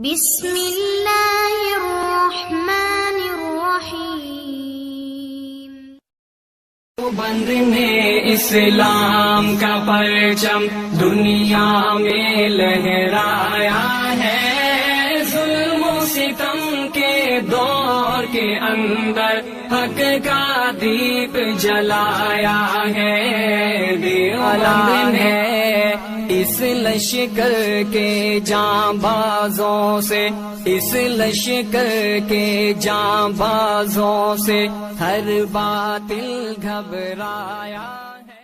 بسم اللہ الرحمن الرحیم۔ بندنے اسلام کا پرچم دنیا میں لہرایا ہے، ظلم و ستم کے دور کے اندر حق کا دیپ جلایا ہے۔ دیوالم ہے اس لشکر کے جانبازوں سے، اس لشکر کے جانبازوں سے ہر باطل گھبرایا ہے۔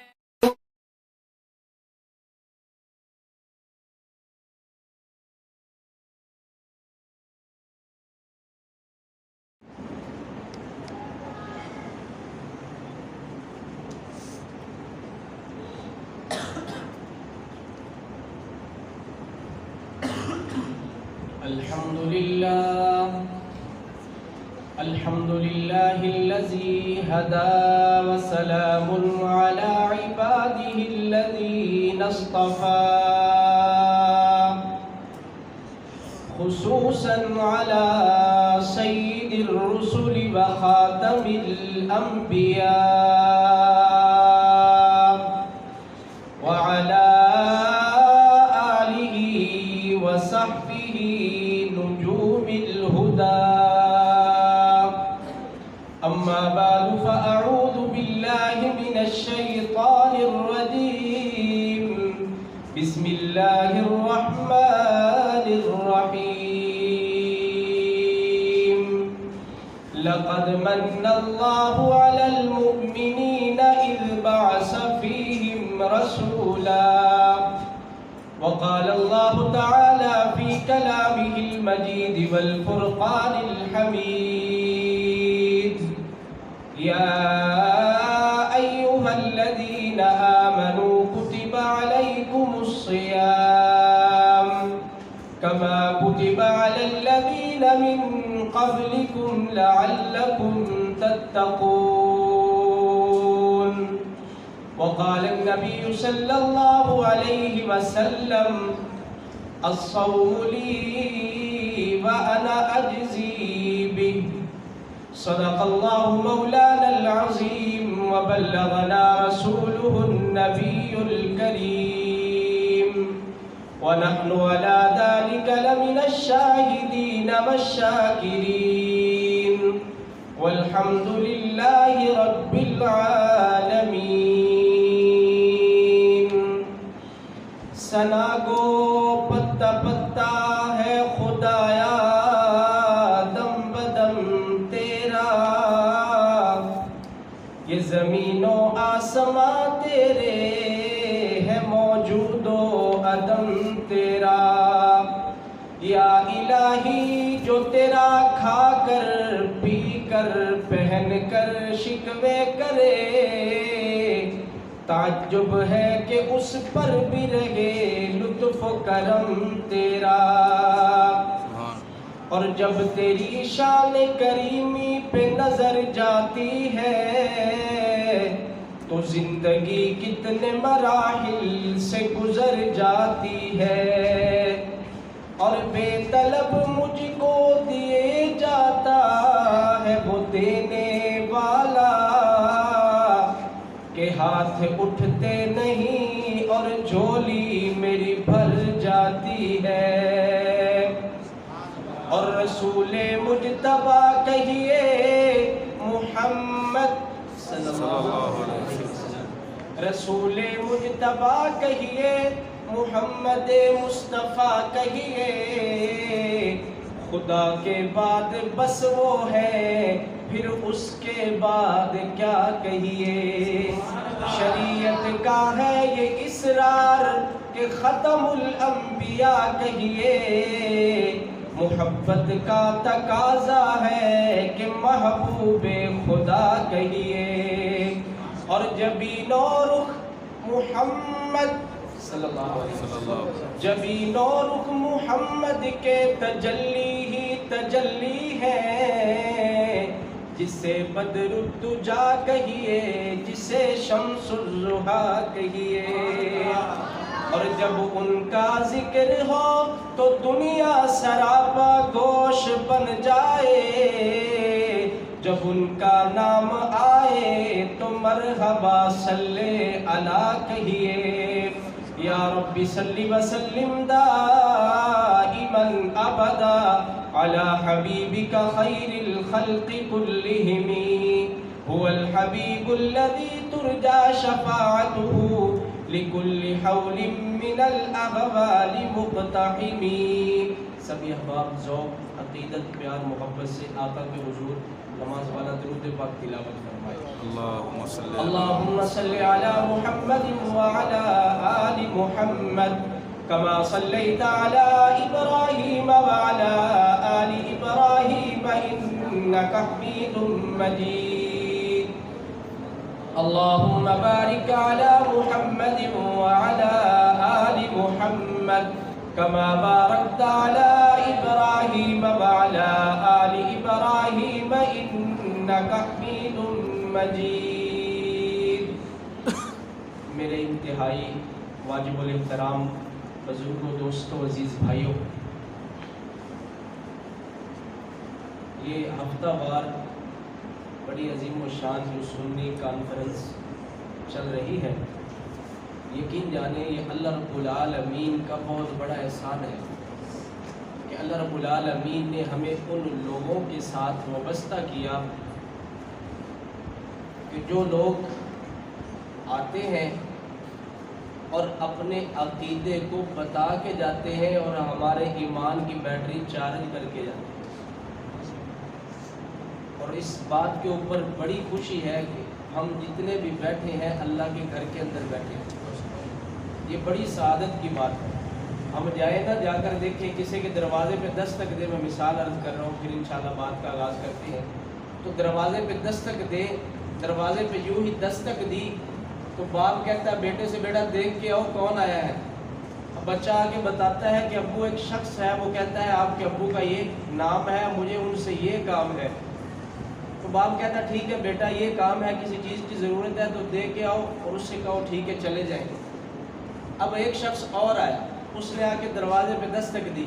الحمد لله الذي هدى وسلام على عباده الذين اصطفى، خصوصا على سيد الرسل وخاتم الأنبياء وعلى آله وصحبه نجوم الهدى، أما بعد فأعوذ بالله من الشيطان الرجيم، بسم الله الرحمن الرحيم۔ لقد من الله على المؤمنين إذ بعث فيهم رسولا، وقال الله تعالى في كلامه المجيد والفرقان الحميد، يا أيها الذين آمنوا كتب عليكم الصيام كما كتب على الذين من قبلكم لعلكم تتقون، وقال النبي صلى الله عليه وسلم الصوم لي وأنا أجزي به، صدق الله مولانا العظيم وبلغنا رسوله النبي الكريم، ونحن على ذلك لمن الشاهدين والشاكرين، والحمد لله رب العالمين۔ ثنا گو پتا پتا ہے خدایا دم بدم تیرا، یہ زمین و آسماں تیرے ہے موجود و عدم تیرا، یا الہی جو تیرا کھا کر پی کر پہن کر شکوے کرے، تعجب ہے کہ اس پر بھی رہے لطف و کرم تیرا، اور جب تیری شان کریمی پہ نظر جاتی ہے تو زندگی کتنے مراحل سے گزر جاتی ہے، اور بے طلب مجھ کو دیے جاتا ہے وہ دینے والا، کہ ہاتھ اٹھتے نہیں اور جھولی میری بھر جاتی ہے، اور رسول مجتبیٰ کہیے محمد صلی اللہ علیہ وسلم، رسول مجتبیٰ کہیے محمد مصطفیٰ کہیے، خدا کے بعد بس وہ ہے پھر اس کے بعد کیا کہیے، شریعت کا ہے یہ اصرار کہ ختم الانبیاء کہیے، محبت کا تقاضا ہے کہ محبوب خدا کہیے، اور جبین و رخ محمد صلی اللہ علیہ وسلم، جبین و رخ محمد کے تجلی ہی تجلی ہے، جسے بدر الدجا کہیے، جسے شمس الضحیٰ کہیے، اور جب ان کا ذکر ہو تو دنیا سراپا گوش بن جائے، جب ان کا نام آئے تو مرحبا صلی علی کہیے۔ یا رب صلی وسلم دائما ابدا علی حبیبک خیر الخلق کلہم، هو الحبیب الذی ترجى شفاعته لكل حول من الاغوال مقتحم۔ سبھی احباب ذوق، عقیدت، پیار، محبت سے آقا کے حضور نماز والا درود پاک تلاوت فرمائے۔ اللہم صلی علی محمد وعلی آل محمد کما صلیت علی ابراہیم وعلی آل ابراہیم انک حمید مجید۔ اللہم بارک علی محمد وعلی آل محمد کما بارکت علی ابراہیم وعلی آل ابراہیم انک حمید مجید۔ میرے انتہائی واجب الاحترام بزرگوں، دوستوں، عزیز بھائیوں، یہ ہفتہ وار بڑی عظیم و شان جو سنی کانفرنس چل رہی ہے، یقین جانے یہ اللہ رب العالمین کا بہت بڑا احسان ہے کہ اللہ رب العالمین نے ہمیں ان لوگوں کے ساتھ وابستہ کیا کہ جو لوگ آتے ہیں اور اپنے عقیدے کو بتا کے جاتے ہیں اور ہمارے ایمان کی بیٹری چارج کر کے جاتے ہیں، اور اس بات کے اوپر بڑی خوشی ہے کہ ہم جتنے بھی بیٹھے ہیں اللہ کے گھر کے اندر بیٹھے ہیں، یہ بڑی سعادت کی بات ہے۔ ہم جائیں نہ جا کر دیکھیں کسی کے دروازے پہ دستک دے، میں مثال عرض کر رہا ہوں پھر انشاءاللہ بات کا آغاز کرتے ہیں، تو دروازے پہ دستک دے، دروازے پہ یوں ہی دستک دی تو باپ کہتا ہے بیٹے سے بیٹا دیکھ کے آؤ کون آیا ہے، اب بچہ آگے بتاتا ہے کہ ابو ایک شخص ہے، وہ کہتا ہے آپ کے ابو کا یہ نام ہے، مجھے ان سے یہ کام ہے، تو باپ کہتا ہے ٹھیک ہے بیٹا یہ کام ہے، کسی چیز کی ضرورت ہے تو دے کے آؤ، اور اس سے کہو ٹھیک ہے چلے جائیں۔ اب ایک شخص اور آیا، اس نے آ کے دروازے پہ دستک دی،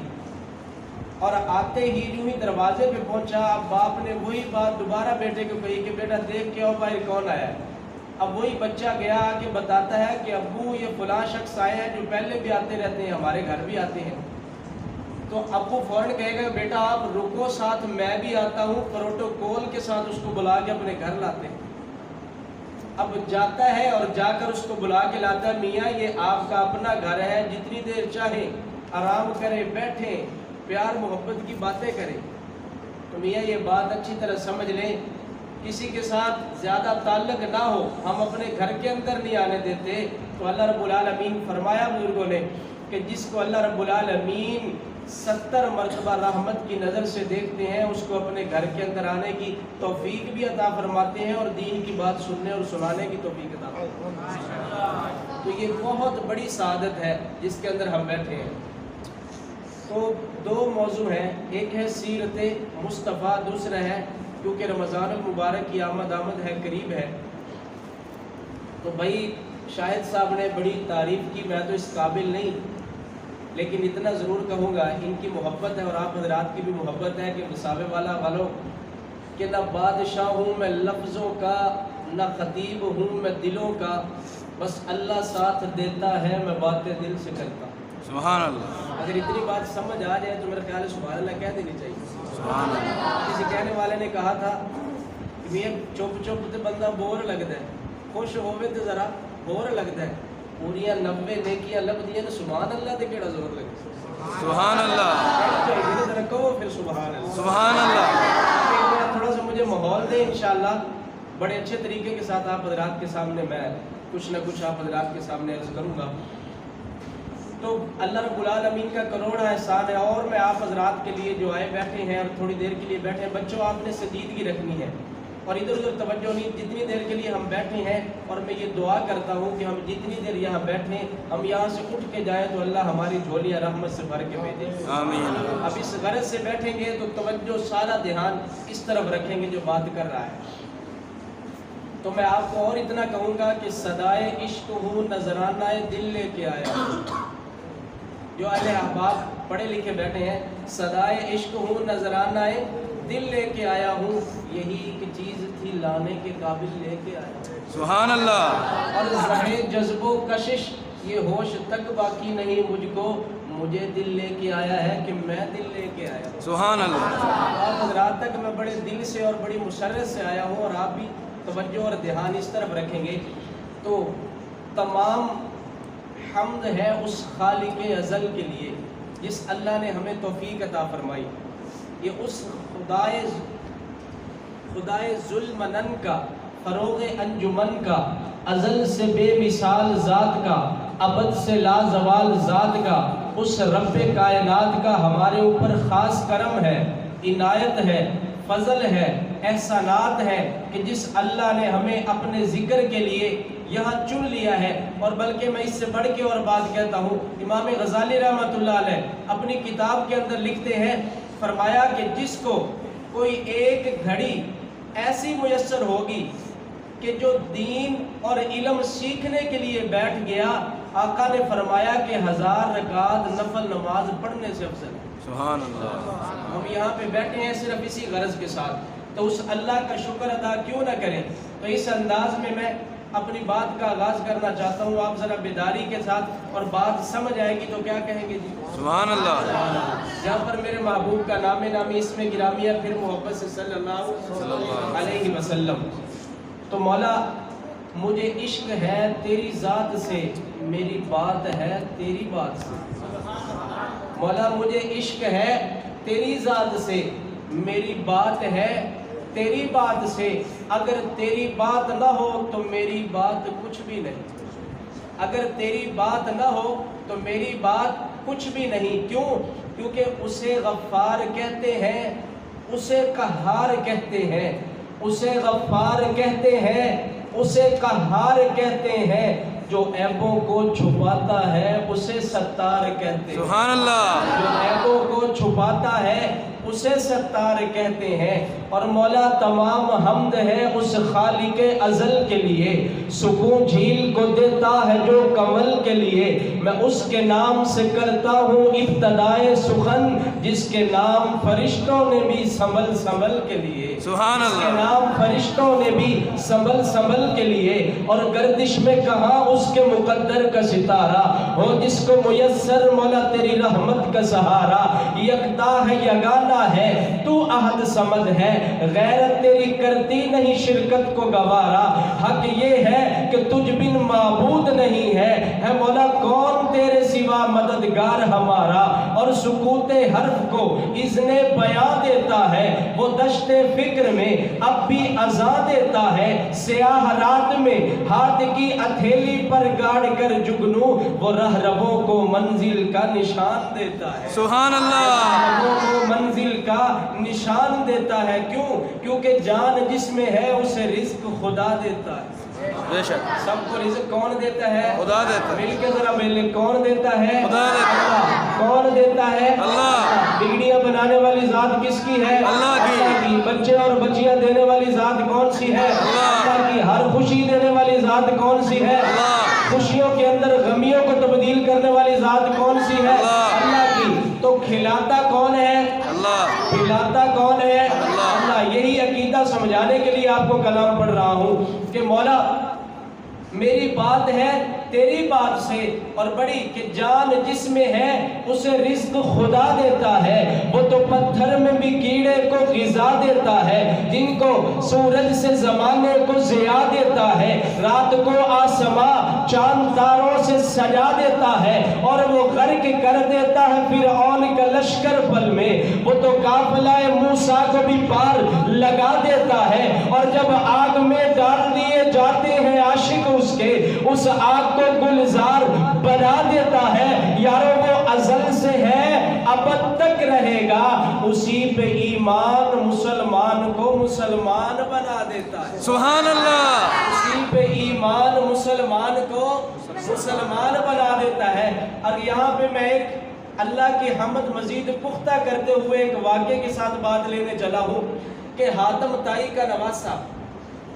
اور آتے ہی یوں ہی دروازے پہ پہنچا، اب باپ نے وہی بات دوبارہ بیٹے کو کہی کہ بیٹا دیکھ کے آؤ باہر کون آیا ہے۔ اب وہی بچہ گیا آ کے بتاتا ہے کہ ابو یہ فلاں شخص آئے ہیں جو پہلے بھی آتے رہتے ہیں، ہمارے گھر بھی آتے ہیں، تو ابو فوراً کہے گا بیٹا آپ رکو ساتھ میں بھی آتا ہوں، پروٹوکول کے ساتھ اس کو بلا کے اپنے گھر لاتے ہیں۔ اب جاتا ہے اور جا کر اس کو بلا کے لاتا ہے، میاں یہ آپ کا اپنا گھر ہے، جتنی دیر چاہیں آرام کریں، بیٹھیں، پیار محبت کی باتیں کریں۔ تو میاں یہ بات اچھی طرح سمجھ لیں، کسی کے ساتھ زیادہ تعلق نہ ہو، ہم اپنے گھر کے اندر نہیں آنے دیتے، تو اللہ رب العالمین فرمایا بزرگوں نے کہ جس کو اللہ رب العالمین 70 مرتبہ رحمت کی نظر سے دیکھتے ہیں، اس کو اپنے گھر کے اندر آنے کی توفیق بھی عطا فرماتے ہیں اور دین کی بات سننے اور سنانے کی توفیق عطا فرماتے ہیں۔ تو یہ بہت بڑی سعادت ہے جس کے اندر ہم بیٹھے ہیں۔ تو دو موضوع ہیں، ایک ہے سیرت مصطفیٰ، دوسرا ہے کیونکہ رمضان المبارک کی آمد ہے، قریب ہے، تو بھائی شاہد صاحب نے بڑی تعریف کی، میں تو اس قابل نہیں، لیکن اتنا ضرور کہوں گا ان کی محبت ہے اور آپ حضرات کی بھی محبت ہے کہ مساوے والا والوں کہ نہ بادشاہ ہوں میں لفظوں کا، نہ خطیب ہوں میں دلوں کا، بس اللہ ساتھ دیتا ہے میں باتیں دل سے کرتا ہوں۔ سبحان اللہ۔ اگر اتنی بات سمجھ آ جائے تو میرے خیال ہے سبحان اللہ کہہ دینی چاہیے۔ سبحان اللہ۔ کسی کہنے والے نے کہا تھا کہ میاں چپ چپ تے بندہ بور لگتا ہے، خوش ہوئے تو ذرا بور لگتا ہے، پوریا 90 نیکیاں لب دیا تو سبحان اللہ تے کیڑا زور لگتا۔ سبحان اللہ۔ ذرا کہو پھر سبحان اللہ۔ سبحان اللہ۔ تھوڑا سا مجھے ماحول دیں انشاءاللہ، بڑے اچھے طریقے کے ساتھ آپ حضرات کے سامنے میں کچھ نہ کچھ آپ حضرات کے سامنے عرض کروں گا۔ تو اللہ رب العالمین کا کروڑا احسان ہے، اور میں آپ حضرات کے لیے جو آئے بیٹھے ہیں اور تھوڑی دیر کے لیے بیٹھے ہیں، بچوں آپ نے سنجیدگی رکھنی ہے اور ادھر ادھر توجہ نہیں، جتنی دیر کے لیے ہم بیٹھے ہیں، اور میں یہ دعا کرتا ہوں کہ ہم جتنی دیر یہاں بیٹھیں، ہم یہاں سے اٹھ کے جائیں تو اللہ ہماری جھولیاں رحمت سے بھر کے بھیجے۔ آمین۔ اب اس غرض سے بیٹھیں گے تو توجہ سارا دھیان اس طرف رکھیں گے جو بات کر رہا ہے۔ تو میں آپ کو اور اتنا کہوں گا کہ صدائے عشق ہوں نذرانہ دل لے کے آیا ہوں. جو اہل احباب پڑھے لکھے بیٹھے ہیں، صدائے عشق ہوں نذرانہ دل لے کے آیا ہوں، یہی ایک چیز تھی لانے کے قابل لے کے آیا ہوں. سبحان اللہ. اور رہے جذب و کشش یہ ہوش تک باقی نہیں مجھ کو، مجھے دل لے کے آیا ہے کہ میں دل لے کے آیا ہوں. سبحان اللہ. آپ حضرات تک میں بڑے دل سے اور بڑی مسرت سے آیا ہوں، اور آپ بھی توجہ اور دھیان اس طرف رکھیں گے تو تمام حمد ہے اس خالق ازل کے لیے جس اللہ نے ہمیں توفیق عطا فرمائی. یہ اس خدائے ذوالمنن کا، فروغ انجمن کا، ازل سے بے مثال ذات کا، ابد سے لازوال ذات کا، اس رب کائنات کا ہمارے اوپر خاص کرم ہے، عنایت ہے، فضل ہے، احسانات ہے کہ جس اللہ نے ہمیں اپنے ذکر کے لیے یہاں چن لیا ہے. اور بلکہ میں اس سے بڑھ کے اور بات کہتا ہوں، امام غزالی رحمۃ اللہ علیہ اپنی کتاب کے اندر لکھتے ہیں، فرمایا کہ جس کو کوئی ایک گھڑی ایسی میسر ہوگی کہ جو دین اور علم سیکھنے کے لیے بیٹھ گیا، آقا نے فرمایا کہ 1000 رکعت نفل نماز پڑھنے سے افضل ہے. سبحان اللہ. ہم یہاں پہ بیٹھے ہیں صرف اسی غرض کے ساتھ، تو اس اللہ کا شکر ادا کیوں نہ کریں. تو اس انداز میں اپنی بات کا آغاز کرنا چاہتا ہوں. آپ ذرا بیداری کے ساتھ، اور بات سمجھ آئے گی تو کیا کہیں گے جی؟ سبحان اللہ. جہاں پر میرے محبوب کا نام نامی اس میں گرامیہ پھر محبت سے صلی اللہ علیہ وسلم. تو مولا مجھے عشق ہے تیری ذات سے، میری بات ہے تیری بات سے. مولا مجھے عشق ہے تیری ذات سے، میری بات ہے تیری بات سے. اگر تیری بات نہ ہو تو میری بات کچھ بھی نہیں. اگر تیری بات نہ ہو تو میری بات کچھ بھی نہیں. کیوں؟ کیونکہ اسے غفار کہتے ہیں، اسے قہار کہتے ہیں. اسے غفار کہتے ہیں، اسے قہار کہتے ہیں. جو عیبوں کو چھپاتا ہے اسے ستار کہتے ہیں. سبحان اللہ. جو عیبوں کو چھپاتا ہے اسے ستار کہتے ہیں. اور مولا تمام حمد ہے اس خالق ازل کے لیے، سکون جھیل کو دیتا ہے جو کمل کے لیے. میں اس کے نام سے کرتا ہوں ابتدائے سخن، جس کے نام فرشتوں نے بھی سنبھل سنبھل کے لیے. سبحان اس کے اللہ. نام فرشتوں نے بھی سنبھل سنبھل کے لیے. اور گردش میں کہاں اس کے مقدر کا ستارہ ہو جس کو میسر مولا تیری رحمت کا سہارا. یکتا ہے یگانا ہے تو احد صمد ہے، غیرت تیری کرتی نہیں شرکت کو گوارا. حق یہ ہے کہ تجھ بن معبود نہیں ہے مولا کون تیرے سوا مددگار ہمارا. اور سکوت حرف کو اذن بیان دیتا ہے، وہ دشت فکر میں اب بھی اذان دیتا ہے. سیاہ رات میں ہاتھ کی ہتھیلی پر گاڑ کر جگنو، وہ رہ ربوں کو منزل کا نشان دیتا ہے. سبحان اللہ. ربوں کو منزل کا نشان دیتا ہے. کیوں؟ کیونکہ جان جس میں ہے اسے رزق خدا دیتا ہے. بے شک سب کو رزق کون دیتا ہے؟ خدا دیتا ہے. مل کے ذرا ملے، کون دیتا ہے؟ خدا دیتا ہے. اللہ. کون دیتا ہے؟ اللہ. بگڑیاں بنانے والی ذات کس کی ہے؟ اللہ کی. بچے اور بچیاں دینے والی ذات کون سی ہے؟ اللہ کی. ہر خوشی دینے والی ذات کون سی ہے؟ اللہ. خوشیوں کے اندر غمیوں کو تبدیل کرنے والی ذات کون سی ہے؟ اللہ. اللہ کی. تو کھلاتا کون ہے؟ اللہ. پلاتا کون ہے؟ اللہ. اللہ. یہی عقیدہ سمجھانے کے لیے آپ کو کلام پڑھ رہا ہوں کہ مولا میری بات ہے تیری بات سے، اور بڑی کہ جان جس میں ہے اسے رزق خدا دیتا ہے. وہ تو پتھر میں بھی کیڑے کو غذا دیتا ہے، جن کو سورج سے زمانے کو ضیاء دیتا ہے. رات کو آسماں چاند تاروں سے سجا دیتا ہے، اور وہ غرق کر دیتا ہے فرعون کا لشکر پل میں. وہ تو قافلہ موسیٰ کو بھی پار لگا دیتا ہے، اور جب آگ میں ڈال دیے جاتے ہیں عاشق اس کے، اس آگ کو گلزار بنا دیتا ہے. یارو وہ ازل سے ہے ابد تک رہے گا، اسی پہ ایمان مسلمان کو مسلمان بنا دیتا ہے. سبحان اللہ. اسی پہ ایمان مسلمان کو مسلمان بنا دیتا ہے. اور یہاں پہ میں ایک اللہ کی حمد مزید پختہ کرتے ہوئے ایک واقعے کے ساتھ بات لینے چلا ہوں کہ حاتم طائی کا نواسا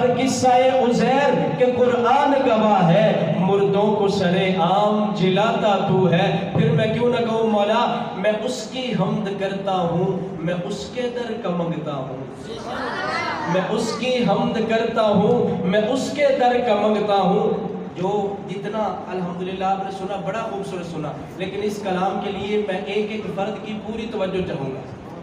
پر قصہ عزیر کہ قرآن گواہ ہے، مردوں کو سرے عام جلاتا تو ہے، پھر میں کیوں نہ کہوں مولا میں اس کی حمد کرتا ہوں، میں اس کے در کا منگتا ہوں، میں اس کی حمد کرتا ہوں، میں اس کے در کا منگتا ہوں۔ جو جتنا الحمدللہ آپ نے سنا بڑا خوبصورت سنا، لیکن اس کلام کے لیے میں ایک ایک فرد کی پوری توجہ چاہوں گا،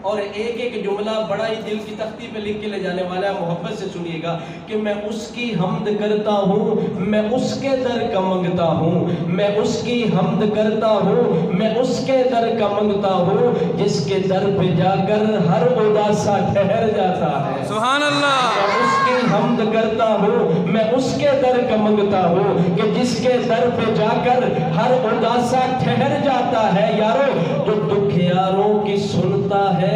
اور ایک ایک جملہ بڑا ہی دل کی تختی پہ لکھ کے لے جانے والا ہے، محبت سے سنیے گا کہ میں اس کی حمد کرتا ہوں، میں اس کے در کا منگتا ہوں، میں اس کی حمد کرتا ہوں، میں اس کے در کا منگتا ہوں، جس کے در پہ جا کر ہر اداسا ٹھہر جاتا ہے۔ سبحان اللہ۔ میں اس کی حمد کرتا ہوں، میں اس کے در کا منگتا ہوں کہ جس کے در پہ جا کر ہر اداسا ٹھہر جاتا ہے۔ یارو جو دکھیاروں کی سنتا ہے،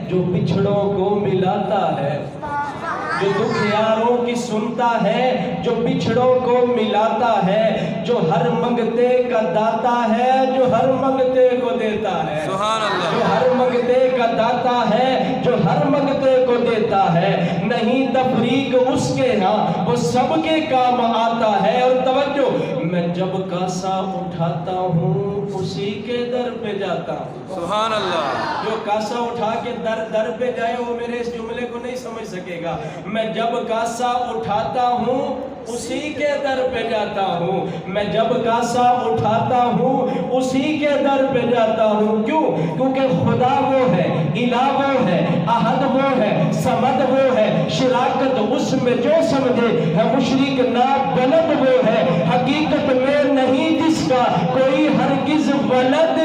جو بچھڑوں کو ملاتا ہے، جو دکھیاروں کی سنتا ہے، جو بچھڑوں کو ملاتا ہے، جو ہر منگتے کا داتا ہے، جو ہر منگتے کو دیتا ہے، سبحان اللہ۔ جو ہر منگتے کا داتا ہے، جو ہر منگتے کو دیتا ہے، نہیں تفریق اس کے ہاں وہ سب کے کام آتا ہے۔ اور توجہ، میں جب کاسا اٹھاتا ہوں اسی کے در پہ جاتا ہوں۔ سبحان اللہ۔ جو کاسا اٹھا کے در پہ جائے وہ میرے اس جملے کو نہیں سمجھ سکے گا۔ میں جب کاسا اٹھاتا ہوں اسی کے در پہ جاتا ہوں، میں جب کاسا اٹھاتا ہوں اسی کے در پہ جاتا ہوں۔ کیوں؟ کیونکہ خدا وہ ہے، الہ وہ ہے، احد وہ ہے، صمد وہ ہے، شراکت اس میں جو سمجھے ہے، مشرک نابلد وہ ہے، حقیقت میں نہیں جس کا کوئی ہرگز ولد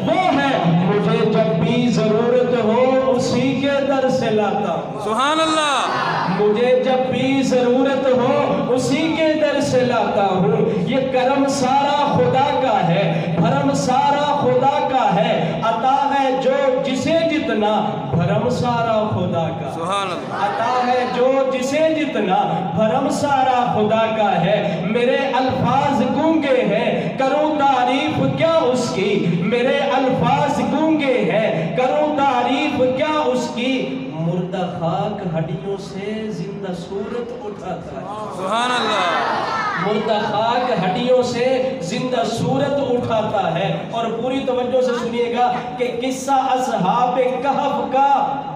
وہ ہے، مجھے جب بھی ضرورت ہو اسی کے در سے لاتا ہوں۔ سبحان اللہ۔ مجھے جب بھی ضرورت ہو اسی کے در سے لاتا ہوں۔ یہ کرم سارا خدا کا ہے، بھرم سارا خدا کا ہے، عطا ہے جو جسے جتنا، بھرم سارا خدا کا، سبحان اللہ۔ عطا ہے جو جسے جتنا، بھرم سارا خدا کا ہے۔ میرے الفاظ گونگے ہیں، کروں تعریف کیا اس کی، میرے الفاظ گونگے ہیں، کروں تعریف کیا اس کی، مردہ خاک ہڈیوں سے زندہ صورت اٹھاتا ہے۔ سبحان اللہ۔ مردہ خاک ہڈیوں سے زندہ صورت اٹھاتا ہے۔ اور پوری توجہ سے سنیے گا کہ قصہ اصحاب کہف کا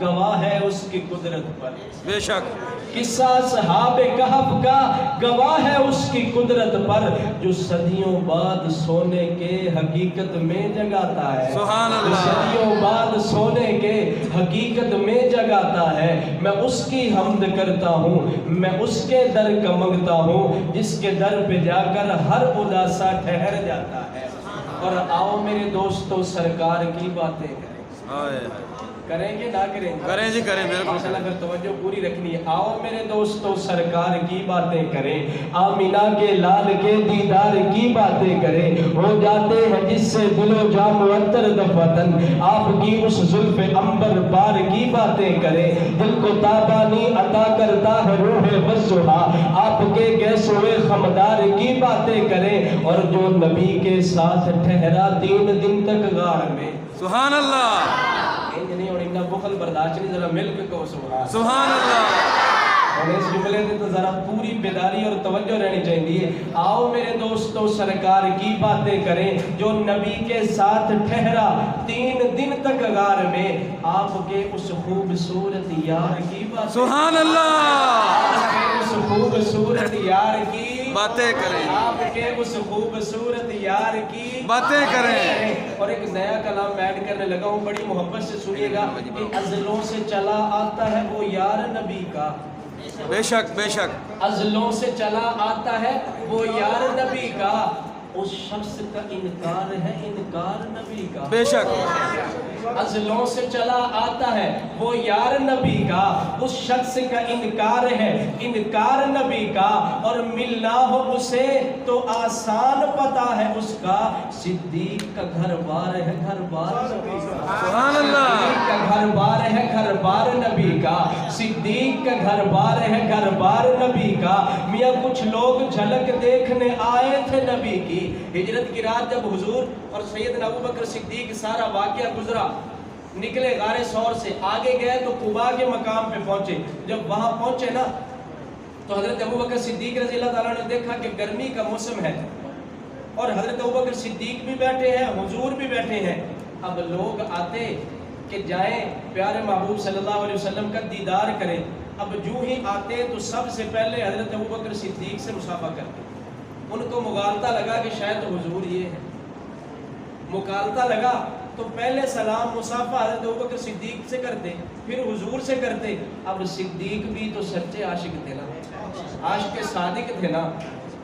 گواہ ہے اس کی قدرت پر۔ بے شک۔ قصہ اصحاب کہف کا گواہ ہے اس کی قدرت پر، جو صدیوں بعد سونے کے حقیقت میں جگاتا ہے۔ سبحان اللہ۔ صدیوں بعد سونے کے حقیقت میں جگاتا ہے۔ میں اس کی حمد کرتا ہوں، میں اس کے در کا منگتا ہوں، جس کے در پہ جا کر ہر اداسا ٹھہر جاتا ہے۔ اور آؤ میرے دوستو سرکار کی باتیں کریں، کریں گے نہ کریں گے؟ کریں جی، کریں، بالکل۔ ماشاءاللہ اگر توجہ پوری رکھنی ہے، آؤ میرے دوستو سرکار کی باتیں کریں، آمینہ کے لال کے دیدار کی باتیں کریں، ہو جاتے ہیں جس سے دل و جاں معطر دفتن، آپ کی اس زلف عنبر بار کی باتیں کریں، دل کو تابانی عطا کرتا ہے روح وضحا، آپ کے گیسوئے خمدار کی باتیں کریں، اور جو نبی کے ساتھ ٹھہرا 3 دن تک غار میں۔ سبحان اللہ۔ نہیں اور انہا بخل برداشت نہیں، ذرا مل کے کہو سبحان اللہ۔ اور اس جملے سے تو ذرا پوری بیداری اور توجہ رہنی چاہیے۔ آؤ میرے دوستو سرکار کی باتیں کریں، جو نبی کے ساتھ ٹھہرا 3 دن تک غار میں، آپ کے اس خوبصورت یار کی باتیں، سبحان اللہ۔ آپ کے اس خوبصورت یار کی باتیں کریں، آپ کے اس خوبصورت یار کی باتیں کریں۔ اور ایک نیا کلام میں ایڈ کرنے لگا ہوں، بڑی محبت سے سنیے گا کہ ازلوں سے چلا آتا ہے وہ یار نبی کا، بے شک، بے شک۔ ازلوں سے چلا آتا ہے وہ یار نبی کا، اس شخص کا انکار ہے انکار نبی کا، بے شک۔ ازلوں سے چلا آتا ہے وہ یار نبی کا، اس شخص کا انکار ہے انکار نبی کا، اور ملنا ہو اسے تو آسان پتا ہے اس کا، صدیق کا گھر بار ہے گھر بار نبی کا، سبحان اللہ۔ صدیق کا گھر بار ہے گھر بار نبی کا، صدیق کا گھر بار ہے گھر بار نبی کا۔ میاں کچھ لوگ جھلک دیکھنے آئے تھے نبی کی، ہجرت کی رات جب حضور اور سیدنا ابوبکر صدیق سارا واقعہ گزرا، نکلے غار ثور سے، آگے گئے تو قباء کے مقام پہ پہنچے، جب وہاں پہنچے نا تو حضرت ابوبکر صدیق رضی اللہ تعالیٰ نے دیکھا کہ گرمی کا موسم ہے اور حضرت ابوبکر صدیق بھی بیٹھے ہیں، حضور بھی بیٹھے ہیں. اب لوگ آتے کہ جائیں پیارے محبوب صلی اللہ علیہ وسلم کا دیدار کریں. اب جو ہی آتے تو سب سے پہلے حضرت ابوبکر صدیق سے مصافحہ کرتے. ان کو مغالطہ لگا کہ شاید حضور یہ ہے، مغالطہ لگا تو پہلے سلام مصافحہ حضرت ابوبکر صدیق سے کرتے، پھر حضور سے کرتے. اب صدیق بھی تو سچے عاشق تھے نا، عاشق صادق تھے نا.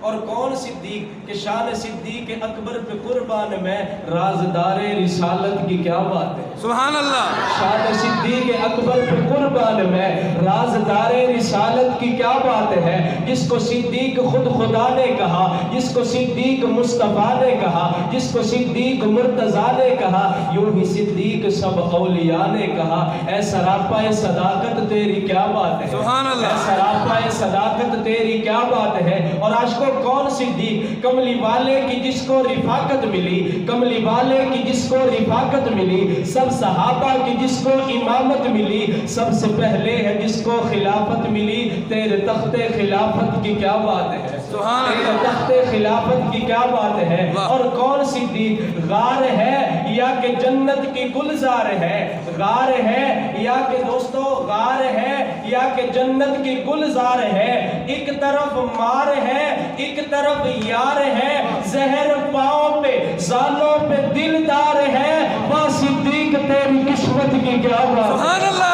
اور کون صدیق کہ شان صدیق اکبر پہ قربان میں، رازدار رسالت کی کیا بات ہے. سبحان اللہ. شان صدیق اکبر پہ قربان میں، رازدار رسالت کی کیا بات ہے. جس کو صدیق خود خدا نے کہا، جس کو صدیق مصطفیٰ نے کہا، جس کو صدیق مرتضیٰ نے کہا، یوں ہی صدیق سب اولیاء نے کہا. اے سراپا صداقت تیری کیا بات ہے. سبحان اللہ. اے سراپا صداقت تیری کیا بات ہے. اور آج کو کون صدیق، کملی والے کی جس کو رفاقت ملی، کملی والے کی جس کو رفاقت ملی، سب صحابہ کی جس کو امامت ملی، سب سے پہلے ہے جس کو خلافت ملی. تیرے تخت خلافت کی کیا بات ہے. تیرے تخت خلافت کی کیا بات ہے. اور کون صدیق، غار ہے یا کہ جنت کی گلزار ہے، غار ہے یا کہ دوستو غار ہے یا کہ جنت کی گلزار ہے. ایک طرف مار ہے ایک طرف یار ہے، زہر پاؤں پہ زانوں پہ دلدار ہے. وہ صدیق تیری قسمت کی کیا بات ہے. سبحان اللہ.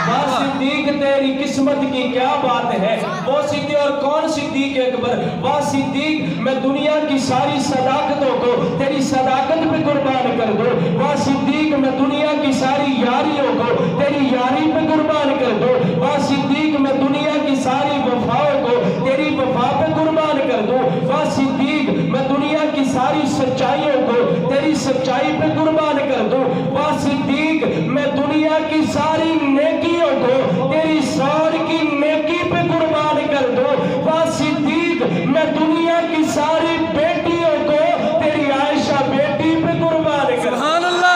وہ صدیق تیری قسمت کی کیا بات ہے. وہ صدیق اور کون صدیق اکبر. وہ صدیق میں دنیا کی ساری صداقتوں کو تیری صداقت پہ قربان کر دو. وہ صدیق میں دنیا کی ساری یاریوں کو تیری یاری پہ قربان کر دو. وہ صدیق میں دنیا کی ساری وفاؤں کو تیری وفا پہ قربان کر دو. وہ صدیق میں دنیا کی ساری سچائیوں کو تیری سچائی پہ قربان کر دو. وہ صدیق میں دنیا کی ساری نیکیوں کو تیری سار کی نیکی پہ قربان کر دو. وہ صدیق میں دنیا کی ساری بیٹیوں کو تیری عائشہ بیٹی پہ قربان کر دو. سبحان اللہ.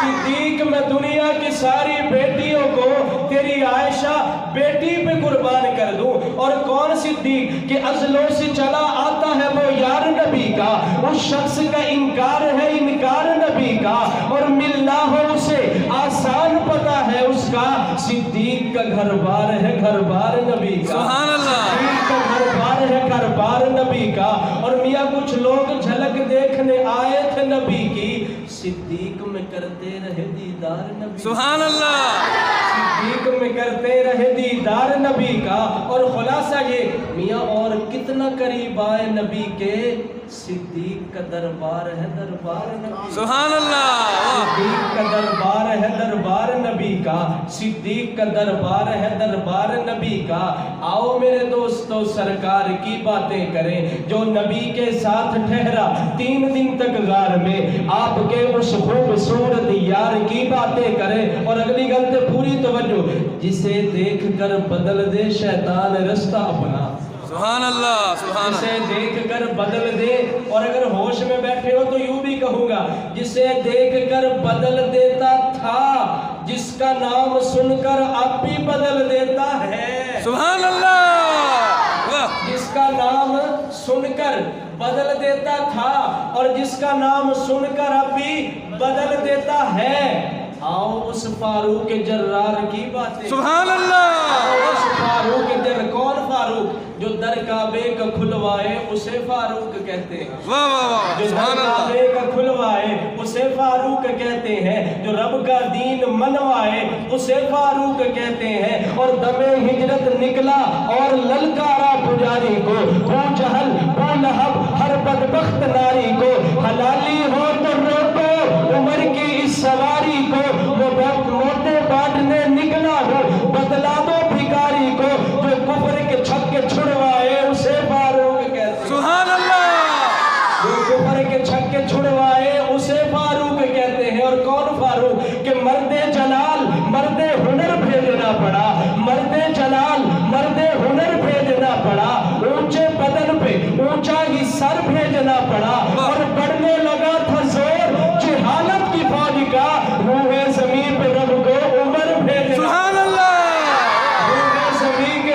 صدیق میں دنیا کی ساری بیٹیوں کو تیری عائشہ بیٹی پہ قربان کر دوں. اور کون صدیق کہ ازلوں سے چلا آتا ہے وہ یار نبی کا، اس شخص کا انکار ہے انکار نبی کا، اور ملنا ہو اسے آسان پتا ہے اس کا. صدیق کا گھر بار ہے گھر بار نبی کا. سبحان اللہ. صدیق کا گھر بار ہے گھر بار نبی کا. اور میاں کچھ لوگ جھلک دیکھنے آئے تھے نبی کی، صدیق میں کرتے رہے دیدار نبی. سبحان اللہ. صدیق میں کرتے رہے دیدار نبی کا. اور خلاصہ یہ میاں اور کتنا قریب آئے نبی کے، صدیق کا دربار ہے دربار نبی. سبحان اللہ. صدیق کا دربار ہے دربار نبی کا. صدیق کا دربار ہے دربار نبی کا. آؤ میرے دوستو سرکار کی باتیں کریں. جو نبی کے ساتھ ٹھہرا 3 دن تک غار میں، آپ کے اس خوبصورت یار کی باتیں کریں. اور اگلی غلط پوری توجہ، جسے دیکھ کر بدل دے شیطان رستہ اپنا. سبحان اللہ. سبحان اللہ. جسے دیکھ کر بدل دے. اور اگر ہوش میں بیٹھے ہو تو یوں بھی کہوں گا، جسے دیکھ کر بدل دیتا تھا، جس کا نام سن کر اب بھی بدل دیتا ہے. سبحان اللہ. جس کا نام سن کر بدل دیتا تھا اور جس کا نام سن کر اب بھی بدل دیتا ہے. آؤ اس فاروق جرار کی باتیں. سبحان اللہ. آؤ اس فاروق جرار. کون فاروق؟ جو در کعبے کا کھلوائے اسے فاروق کہتے ہیں. واہ واہ واہ. جو در کعبے کا کھلوائے اسے فاروق کہتے ہیں. جو رب کا دین منوائے اسے فاروق کہتے ہیں. اور دم ہجرت نکلا اور للکارا پجاری کو، ابو جہل ابو لہب ہر بدبخت ناری کو. حلالی ہو تو روکو عمر کی اس سواری کو، وہ موٹے بانٹنے نکلا ہو بدلا دو بھکاری کو. جو کفر کے چھکے چھڑوائے اسے فاروق کہتے ہیں. سبحان اللہ. جو کفر کے چھکے چھڑوائے اسے فاروق کہتے ہیں. اور کون فاروق کہ مرد جلال مرد ہنر بھیجنا پڑا، مرد جلال مرد ہنر بھیجنا پڑا. اونچے بدن پہ اونچا ہی سر بھیجنا پڑا. اور بڑھنے لگا تھا زور جہالت کی فوج کا، روح زمین پہ رب کو عمر بھیجنا. سبحان اللہ. روح زمین کے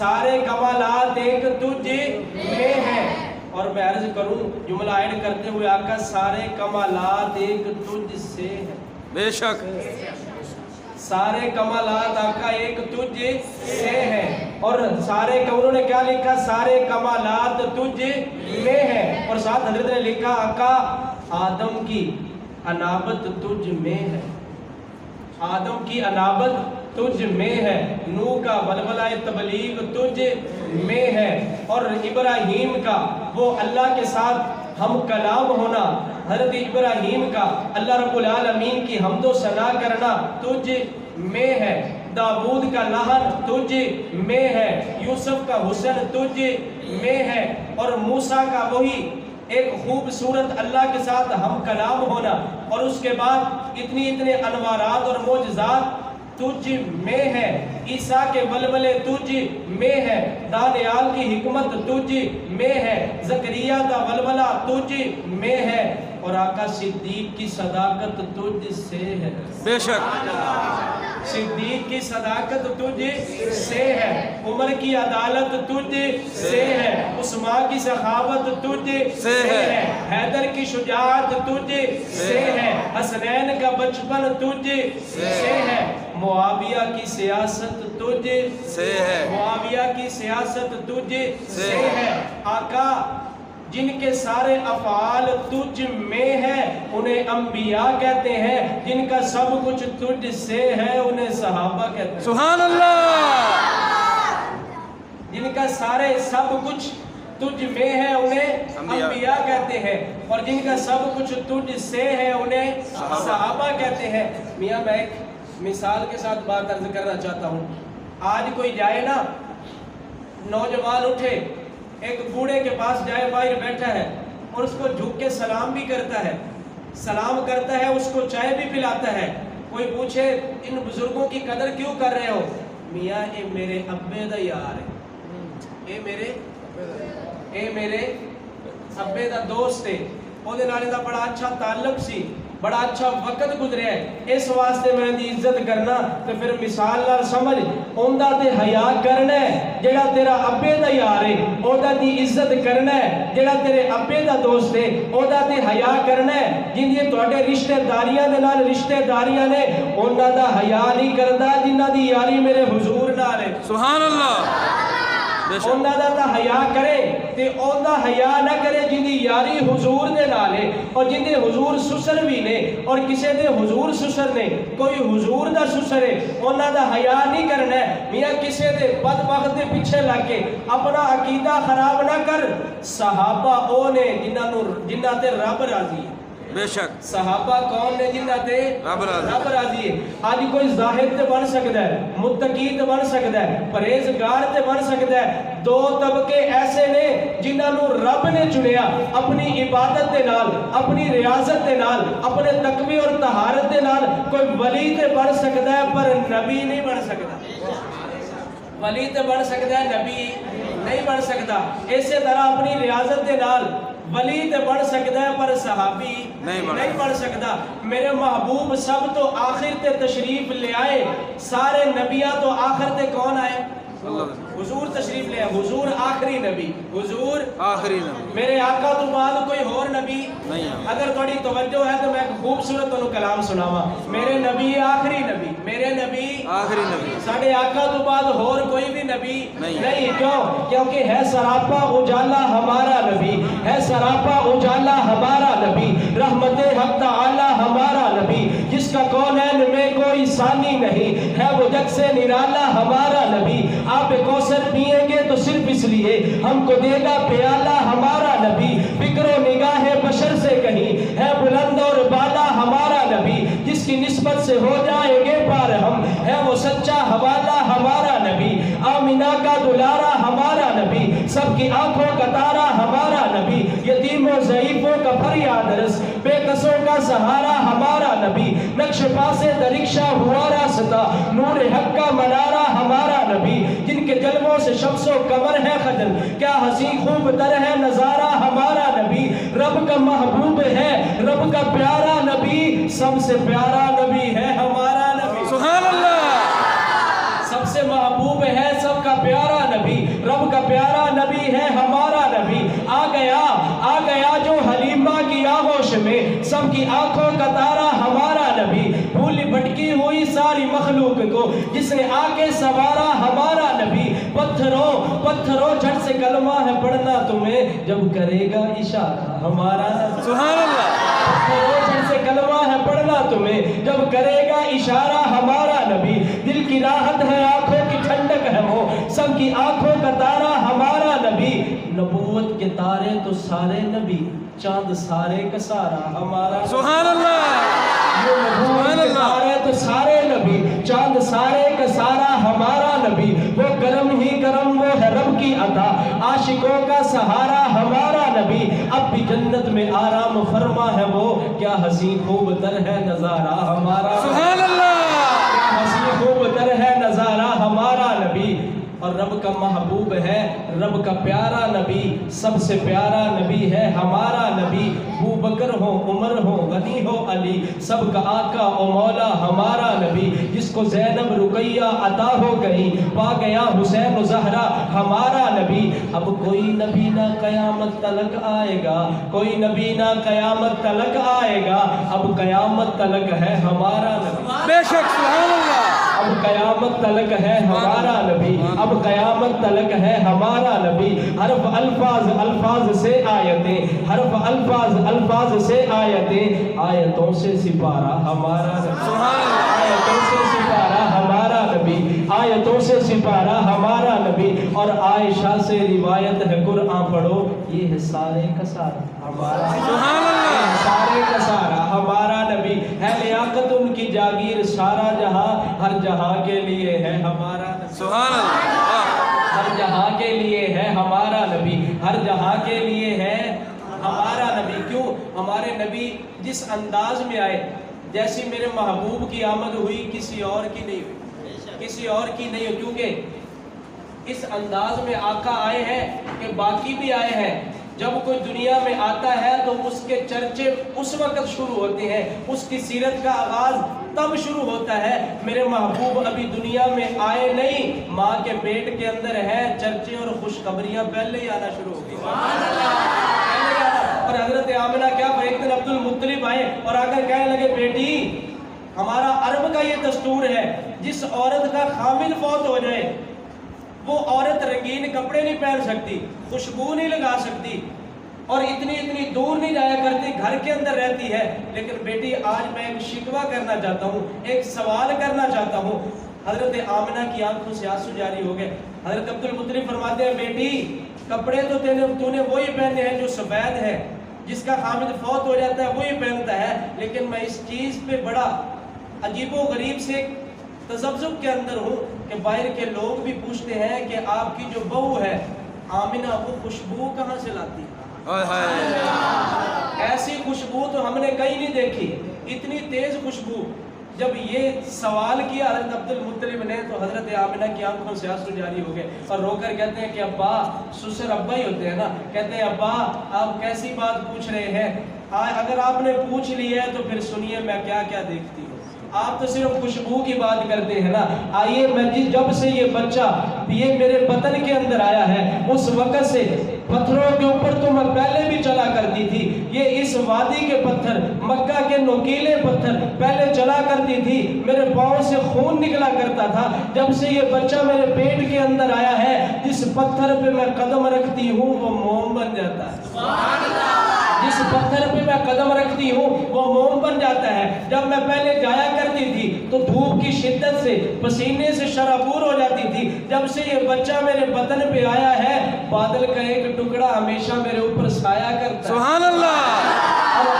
سارے کمالات ایک تجھ میں ہیں. اور میں عرض کروں جملہ ایڈ کرتے ہوئے آقا سارے کمالات ایک تجھ سے ہیں. بے شک. سارے کمالات آقا ایک تجھ سے ہیں. اور سارے انہوں نے کیا لکھا؟ سارے کمالات تجھ میں ہیں. اور ساتھ حضرت نے لکھا آقا آدم کی انابت تجھ میں ہے. آدم کی انابت تجھ میں ہے. نوح کا ولولہ تبلیغ تجھ میں ہے. اور ابراہیم کا وہ اللہ کے ساتھ ہم کلام ہونا، حضرت ابراہیم کا اللہ رب العالمین کی حمد و ثنا کرنا تجھ میں ہے. داؤد کا لحن تجھ میں ہے. یوسف کا حسن تجھ میں ہے. اور موسیٰ کا وہی ایک خوبصورت اللہ کے ساتھ ہم کلام ہونا، اور اس کے بعد اتنے انوارات اور معجزات تجھ میں ہے. عیسیٰ کے ولولے تجھ میں ہے. دانیال کی حکمت تجھ میں ہے. زکریا کا ولولہ تجھ میں ہے. اور آقا صدیق کی صداقت تجھ سے ہے. بے شک. صدیق کی صداقت تجھ سے ہے. عمر کی عدالت تجھ سے ہے. عثمان کی سخاوت تجھ سے ہے. حیدر کی شجاعت تجھ سے ہے. حسنین کا بچپن تجھ سے ہے. معاویہ کی سیاست تجھ سے ہے. معاویہ کی سیاست تجھ سے ہے. آقا جن کے سارے افعال تجھ میں ہیں انہیں انبیاء کہتے ہیں. جن کا سب کچھ تجھ سے ہے انہیں صحابہ کہتے ہیں. سبحان اللہ. جن کا سارے سب کچھ تجھ میں ہے انہیں انبیاء کہتے ہیں. اور جن کا سب کچھ تجھ سے ہے انہیں صحابہ کہتے ہیں. میاں میں ایک مثال کے ساتھ بات عرض کرنا چاہتا ہوں. آج کوئی جائے نا، نوجوان اٹھے ایک بوڑھے کے پاس جائے، باہر بیٹھا ہے اور اس کو جھک کے سلام بھی کرتا ہے، سلام کرتا ہے، اس کو چائے بھی پلاتا ہے. کوئی پوچھے ان بزرگوں کی قدر کیوں کر رہے ہو؟ میاں اے میرے ابے دا یار ہے، اے میرے ابے دا دوست ہے، وہ دے نالے دا بڑا اچھا تعلق سی، بڑا اچھا وقت گزرے ہے، اس واسطے میں دی عزت کرنا. تو پھر مثال نال سمجھ اوندا تے حیا کرنا ہے جڑا تیرا ابے دا یار ہے، اوندا دی عزت کرنا ہے جڑا تیرے ابے دا دوست ہے، اوندا تے حیا کرنا ہے. جن دی تواڈے رشتہ داریاں دے نال رشتہ داریاں نے اوندا دا حیا نہیں کردا جنہاں دی یاری میرے حضور نال ہے. سبحان اللہ. اوندا دا تا حیا کرے تے اوندا حیا نہ کرے جن دی یاری حضور دے نال ہے. اور جن دے حضور سسر بھی نے اور کسے دے حضور سسر نے، کوئی حضور دا سسر ہے انہاں دا حیا نہیں کرنا ہے. میاں کسے دے بدبخت دے پیچھے لگ کے اپنا عقیدہ خراب نہ کر. صحابہ او نے جنہاں تے رب راضی ہے. بے شک. صحابہ کون نے جنہاں تے رب راضی ہے. آج کوئی زاہد تے بن سکتا ہے، متقی تے بن سکتا ہے، پرہیزگار تے بن سکتا ہے. دو طبقے ایسے نے جنہاں نو رب نے چنیا اپنی عبادت دے نال، اپنی ریاضت دے نال، اپنے تقوی اور طہارت دے نال. کوئی ولی تے بن سکتا ہے پر نبی نہیں بن سکتا. ولی تے بن سکتا ہے، نبی نہیں بن سکتا. اسی طرح اپنی ریاضت دے نال ولی تے بن سکتا ہے پر صحابی نہیں بن سکتا. میرے محبوب سب تو آخر تے تشریف لے آئے. سارے نبیاں تو آخر تے کون آئے؟ حضور تشریف لے آئے. حضور آخری نبی، حضور آخری نبی. میرے آقا تو بعد کوئی اور نبی نہیں. اگر تھوڑی توجہ ہے تو میں ایک خوبصورت انہوں کلام سناواں. میرے نبی آخری نبی، میرے نبی آخری نبی. ساڑھے آقا تو بعد اور کوئی بھی نبی نہیں. کیوں؟ کیونکہ ہے سراپا اجالا ہمارا نبی، ہے سراپا اجالا ہمارا نبی، رحمت حق تعالی ہمارا نبی، جس کا کونین میں کوئی ثانی نہیں، ہے وہ جگ سے نرالا ہمارا نبی. آپ کوثر پیئیں گے تو صرف اس لیے ہم کو دے گا پیالہ ہمارا نبی. فکر و نگاہ بشر سے کہیں ہے بلند اور بالا ہمارا نبی، جس کی نسبت سے ہو جائیں گے پار ہم، ہے وہ سچا حوالہ ہمارا نبی. آمینہ کا دلارا ہمارا نبی، سب کی آنکھوں کا تارا ہمارا نبی، یتیم و ضعیفوں کا فریاد رس، بے کسوں کا سہارا ہمارا نبی. نقش پاسے درکشہ ہوا راستہ، نور حق کا منارہ ہمارا نبی. جن کے جلووں سے شمس و قمر ہے خجل، کیا ہنسی خوب تر ہے نظارہ ہمارا نبی. رب کا محبوب ہے، رب کا پیارا نبی، سب سے پیارا نبی ہے ہمارا نبی. سبحان اللہ. سب سے محبوب ہے، سب کا پیارا نبی. سب کی آنکھوں کا تارا ہمارا نبی، بھولی بھٹکی ہوئی ساری مخلوق کو جس نے آ کے سوارا ہمارا نبی، پتھروں جھٹ سے کلمہ ہے پڑھنا تمہیں جب کرے گا اشارہ ہمارا نبی، سبحان اللہ، پتھروں جھٹ سے کلمہ ہے پڑھنا تمہیں جب کرے گا اشارہ ہمارا نبی، دل کی راحت ہے آنکھوں کی ٹھنڈک ہے وہ سب کی آنکھوں کا تارا ہمارا نبی، نبوت کے تارے تو سارے نبی، چاند سارے کا سارا ہمارا، سبحان اللہ، نبوت کے تارے تو سارے نبی، چاند سارے کا سارا ہمارا نبی، وہ کرم ہی کرم وہ ہے رب کی عطا، عاشقوں کا سہارا ہمارا نبی، اب بھی جنت میں آرام فرما ہے وہ، کیا حسین خوب تر ہے نظارہ ہمارا، سبحان اللہ، کیا حسین خوب تر ہے نظارہ ہمارا نبی، اور رب کا محبوب ہے، رب کا پیارا نبی، سب سے پیارا نبی ہے ہمارا نبی، ابو بکر ہو عمر ہو غنی ہو علی، سب کا آقا و مولا ہمارا نبی، جس کو زینب رقیہ عطا ہو گئی، پا گیا حسین و زہرا ہمارا نبی، اب کوئی نبی نہ قیامت تلک آئے گا، کوئی نبی نہ قیامت تلک آئے گا، اب قیامت تلک ہے ہمارا نبی، بے شک سبحان اللہ، اب قیامت تلک ہے ہمارا نبی، اب قیامت تلک ہے ہمارا نبی، حرف الفاظ سے آیتیں، حرف الفاظ سے آیتیں، آیتوں سے سپارہ ہمارا نبی، آیتوں سے سپارہ ہمارا نبی، آیتوں سے سپارہ ہمارا نبی، اور عائشہ سے روایت ہے قرآن پڑھو یہ ہے سارے کا سارا ہمارا، سبحان اللہ، سارے کا سارا ہمارا نبی ہے، لیاقت ان کی جاگیر سارا جہاں، ہر جہاں کے لیے ہے ہمارا نبی، سبحان اللہ، ہر جہاں کے لیے ہے ہمارا نبی، ہر جہاں کے لیے ہے ہمارا نبی، کیوں ہمارے نبی جس انداز میں آئے، جیسی میرے محبوب کی آمد ہوئی کسی اور کی نہیں ہوئی، کسی اور کی نہیں ہوئی، کیونکہ اس انداز میں آقا آئے ہیں کہ باقی بھی آئے ہیں، جب کوئی دنیا میں آتا ہے تو اس کے چرچے اس وقت شروع ہوتے ہیں، اس کی سیرت کا آغاز تب شروع ہوتا ہے، میرے محبوب ابھی دنیا میں آئے نہیں، ماں کے پیٹ کے اندر ہے، چرچے اور خوشخبریاں پہلے ہی آنا شروع ہو گئی، پہلے ہی آنا، اور حضرت آمنہ کیا ایک دن عبد المطلب آئے اور آ کر کہنے لگے بیٹی ہمارا عرب کا یہ دستور ہے، جس عورت کا خامد فوت ہو جائے وہ عورت رنگین کپڑے نہیں پہن سکتی، خوشبو نہیں لگا سکتی، اور اتنی دور نہیں جایا کرتی، گھر کے اندر رہتی ہے، لیکن بیٹی آج میں ایک شکوہ کرنا چاہتا ہوں، ایک سوال کرنا چاہتا ہوں، حضرت آمنہ کی آنکھوں سے آنسو جاری ہو گئے، حضرت عبد المطلب فرماتے ہیں بیٹی کپڑے تو تو نے وہی پہنے ہیں جو سفید ہے، جس کا خامد فوت ہو جاتا ہے وہی پہنتا ہے، لیکن میں اس چیز پہ بڑا عجیب و غریب سے تذبذب کے اندر ہوں کہ باہر کے لوگ بھی پوچھتے ہیں کہ آپ کی جو بہو ہے آمنہ وہ خوشبو کہاں سے لاتی ہے، ایسی خوشبو تو ہم نے کہیں نہیں دیکھی، اتنی تیز خوشبو، جب یہ سوال کیا حضرت عبد المطلب نے تو حضرت آمنہ کی آنکھوں سے آنسو جاری ہو گئے اور رو کر کہتے ہیں کہ ابا، سسر ابا ہی ہوتے ہیں نا، کہتے ہیں ابا آپ کیسی بات پوچھ رہے ہیں، اگر آپ نے پوچھ لی ہے تو پھر سنیے میں کیا کیا دیکھتی ہوں، آپ تو صرف خوشبو کی بات کرتے ہیں نا، آئیے میں جب سے یہ بچہ یہ میرے بطن کے اندر آیا ہے اس وقت سے پتھروں کے اوپر تو میں پہلے بھی چلا کرتی تھی، یہ اس وادی کے پتھر، مکہ کے نوکیلے پتھر پہلے چلا کرتی تھی، میرے پاؤں سے خون نکلا کرتا تھا، جب سے یہ بچہ میرے پیٹ کے اندر آیا ہے جس پتھر پہ میں قدم رکھتی ہوں وہ موم بن جاتا ہے، سبحان اللہ، جس پتھر پہ میں قدم رکھتی ہوں وہ موم بن جاتا ہے، جب میں پہلے جایا کرتی تھی تو دھوپ کی شدت سے پسینے سے شرابور ہو جاتی تھی، جب سے یہ بچہ میرے بدن پہ آیا ہے بادل کا ایک ٹکڑا ہمیشہ میرے اوپر سایہ کرتا ہے، سبحان اللہ،